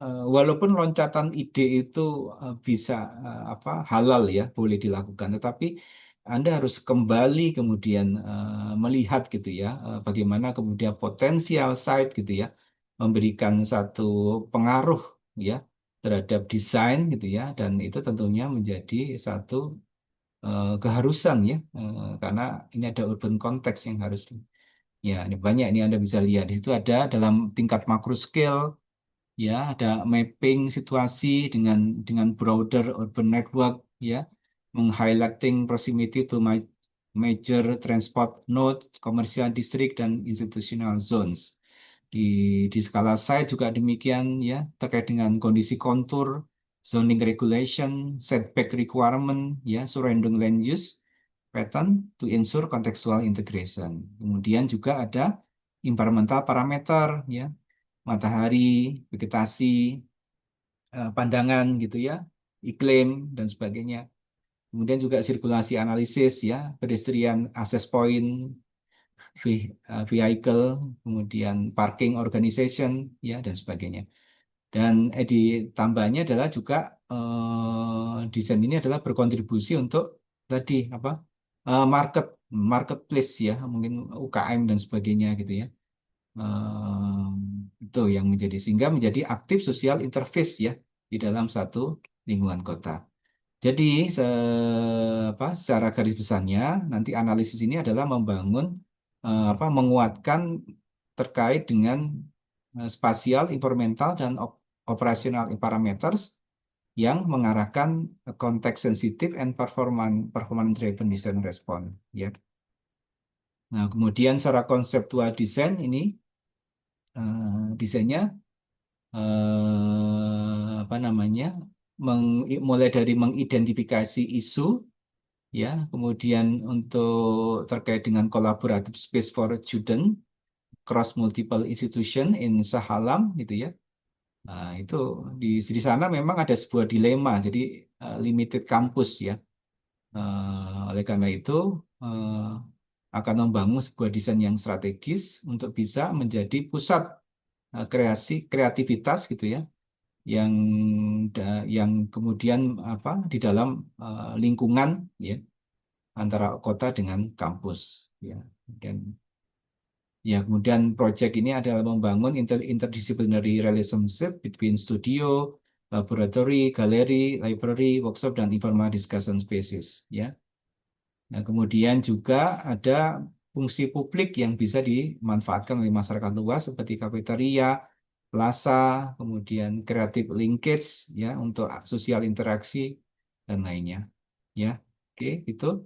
walaupun loncatan ide itu bisa apa halal ya, boleh dilakukan, tetapi Anda harus kembali kemudian melihat gitu ya, bagaimana kemudian potensial site gitu ya, memberikan satu pengaruh ya terhadap desain gitu ya, dan itu tentunya menjadi satu keharusan ya, karena ini ada urban context yang harus ya ini banyak ini Anda bisa lihat di situ ada dalam tingkat makro scale ya ada mapping situasi dengan broader urban network ya meng-highlighting proximity to major transport node, commercial district dan institutional zones. Di, di skala site juga demikian ya terkait dengan kondisi kontur, zoning regulation, setback requirement ya, surrounding land use pattern to ensure contextual integration. Kemudian juga ada environmental parameter ya, matahari, vegetasi, pandangan gitu ya, iklim dan sebagainya. Kemudian juga sirkulasi analisis ya, pedestrian access point, vehicle, kemudian parking organization ya dan sebagainya. Dan tambahnya adalah juga desain ini adalah berkontribusi untuk tadi apa marketplace ya, mungkin UKM dan sebagainya gitu ya. Itu yang sehingga menjadi aktif sosial interface ya di dalam satu lingkungan kota. Jadi secara garis besarnya nanti analisis ini adalah membangun menguatkan terkait dengan spasial, environmental dan operasional parameters yang mengarahkan konteks sensitif and performance driven design response ya. Nah, kemudian secara konseptual desain ini desainnya apa namanya mulai dari mengidentifikasi isu ya, kemudian untuk terkait dengan collaborative space for student cross multiple institution in Sahalam gitu ya. Nah, itu di sana memang ada sebuah dilema, jadi limited campus ya. Oleh karena itu eh, akan membangun sebuah desain yang strategis untuk bisa menjadi pusat kreativitas gitu ya yang yang kemudian apa di dalam lingkungan ya antara kota dengan kampus ya dan ya kemudian proyek ini adalah membangun interdisciplinary relationship between studio, laboratory, galeri, library, workshop dan informal discussion spaces ya. Nah, kemudian juga ada fungsi publik yang bisa dimanfaatkan oleh masyarakat luas seperti kafetaria, plaza, kemudian creative linkage ya untuk sosial interaksi dan lainnya. Ya, oke itu.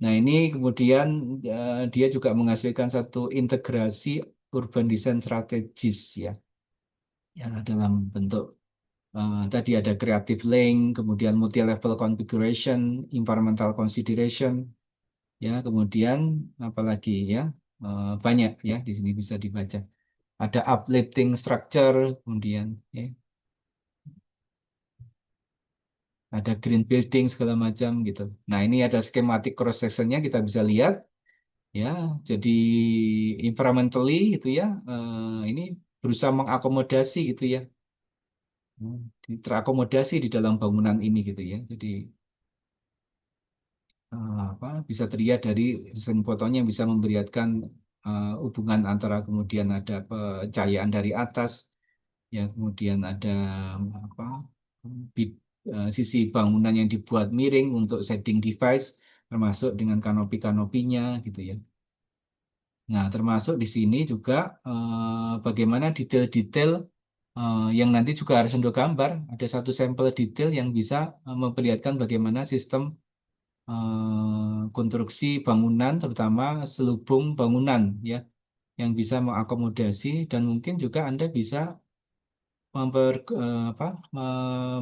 Nah, ini kemudian dia juga menghasilkan satu integrasi urban design strategis ya, yang dalam bentuk tadi ada creative link, kemudian multi level configuration, environmental consideration, ya kemudian apalagi ya banyak ya di sini bisa dibaca ada uplifting structure kemudian ya, ada green building segala macam gitu. Nah ini ada skematik cross sectionnya kita bisa lihat ya jadi environmentally gitu ya ini berusaha mengakomodasi gitu ya. Terakomodasi di dalam bangunan ini gitu ya jadi bisa terlihat dari desain fotonya bisa memperlihatkan hubungan antara kemudian ada pencahayaan dari atas, ya kemudian ada apa sisi bangunan yang dibuat miring untuk shading device, termasuk dengan kanopi-kanopinya gitu ya. Nah, termasuk di sini juga bagaimana detail-detail yang nanti juga harus untuk gambar. Ada satu sampel detail yang bisa memperlihatkan bagaimana sistem konstruksi bangunan, terutama selubung bangunan, ya, yang bisa mengakomodasi dan mungkin juga Anda bisa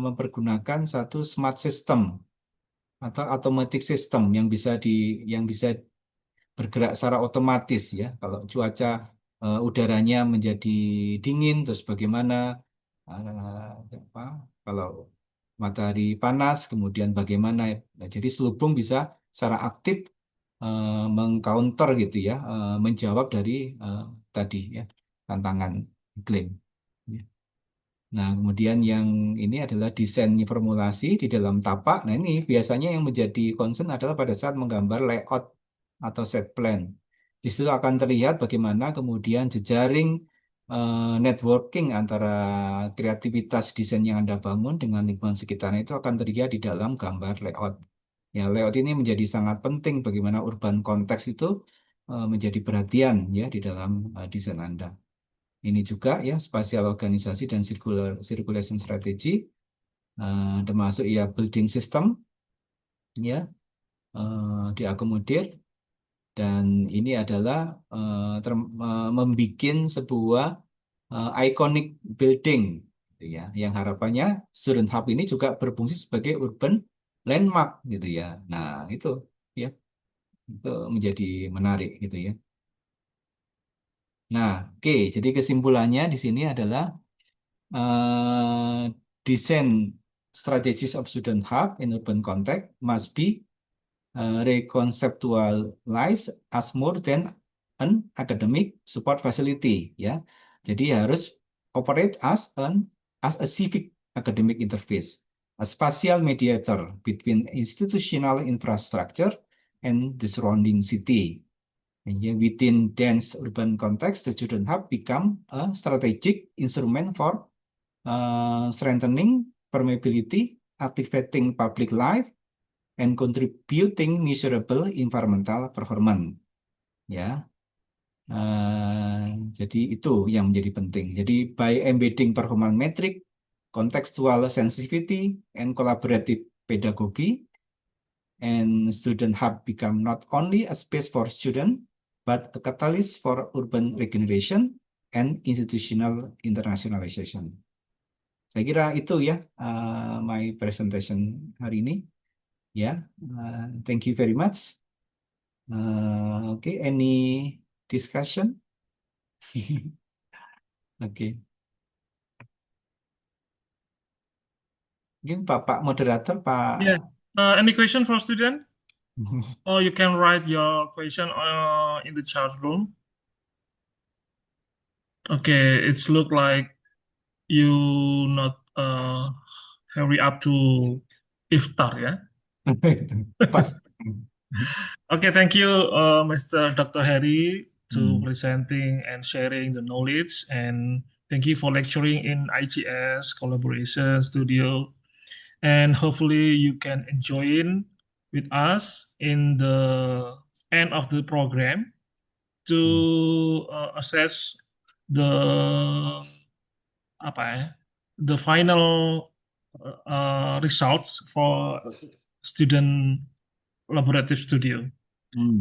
mempergunakan satu smart system atau automatic system yang bisa bergerak secara otomatis ya. Kalau cuaca udaranya menjadi dingin, terus bagaimana apa, kalau matahari panas, kemudian bagaimana. Nah, jadi selubung bisa secara aktif mengcounter gitu ya, menjawab dari tadi ya tantangan iklim. Ya. Nah, kemudian yang ini adalah desain formulasi di dalam tapak. Nah, ini biasanya yang menjadi concern adalah pada saat menggambar layout atau set plan. Di situ akan terlihat bagaimana kemudian jejaring networking antara kreativitas desain yang Anda bangun dengan lingkungan sekitarnya itu akan terlihat di dalam gambar layout. Ya, layout ini menjadi sangat penting bagaimana urban konteks itu menjadi perhatian ya di dalam desain Anda. Ini juga ya spasial organisasi dan circulation strategy, termasuk ya building system ya diakomodir, dan ini adalah membuat sebuah iconic building gitu ya, yang harapannya student hub ini juga berfungsi sebagai urban landmark gitu ya. Nah, ya itu menjadi menarik gitu ya. Nah, oke, jadi kesimpulannya di sini adalah design strategies of student hub in urban context must be reconceptualized as more than an academic support facility, ya. Jadi harus operate as a civic academic interface, a spatial mediator between institutional infrastructure and the surrounding city. And within dense urban context, the student hub become a strategic instrument for strengthening permeability, activating public life, and contributing measurable environmental performance. Ya, jadi itu yang menjadi penting. Jadi by embedding performance metric, contextual sensitivity, and collaborative pedagogy, and student hub become not only a space for students, but a catalyst for urban regeneration and institutional internationalization. Saya kira itu ya my presentation hari ini. Ya, thank you very much. Okay, any discussion? Okay. Mungkin Pak moderator, Pak. Yeah. Any question for student? Or you can write your question in the chat room. Okay, it's look like you not hurry up to iftar, yeah? Pas. Okay, thank you, Mr. Dr. Harry, to Hmm. presenting and sharing the knowledge, and thank you for lecturing in IGS Collaboration Studio. And hopefully you can join with us in the end of the program to assess the apa ya, the final results for student collaborative studio.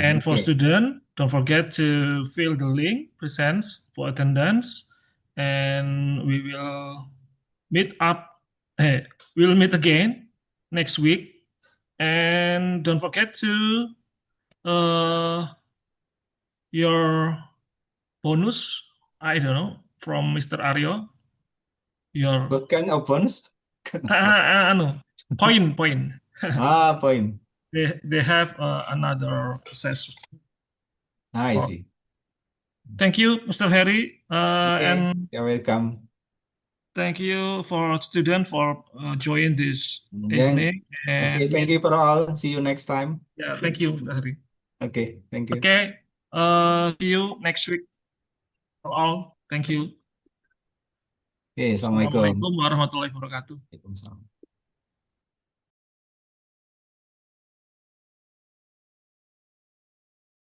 And for Okay. student, don't forget to fill the link presents for attendance, and we will meet up. We'll meet again next week, and don't forget to uh, your bonus. I don't know from Mr. Aryo. Your What kind of bonus? Kenapa? anu point. Poin. They have another access. I For. see. Thank you, Mr. Harry, Okay, and you're welcome. thank you for student for join this Yang, evening okay, and thank meet. you for all. See you next time. Yeah, thank you, Mr. Harry. Okay, thank you. Okay, See you next week for all. Thank you. Oke, Assalamualaikum. Assalamualaikum warahmatullahi wabarakatuh. Waalaikumsalam.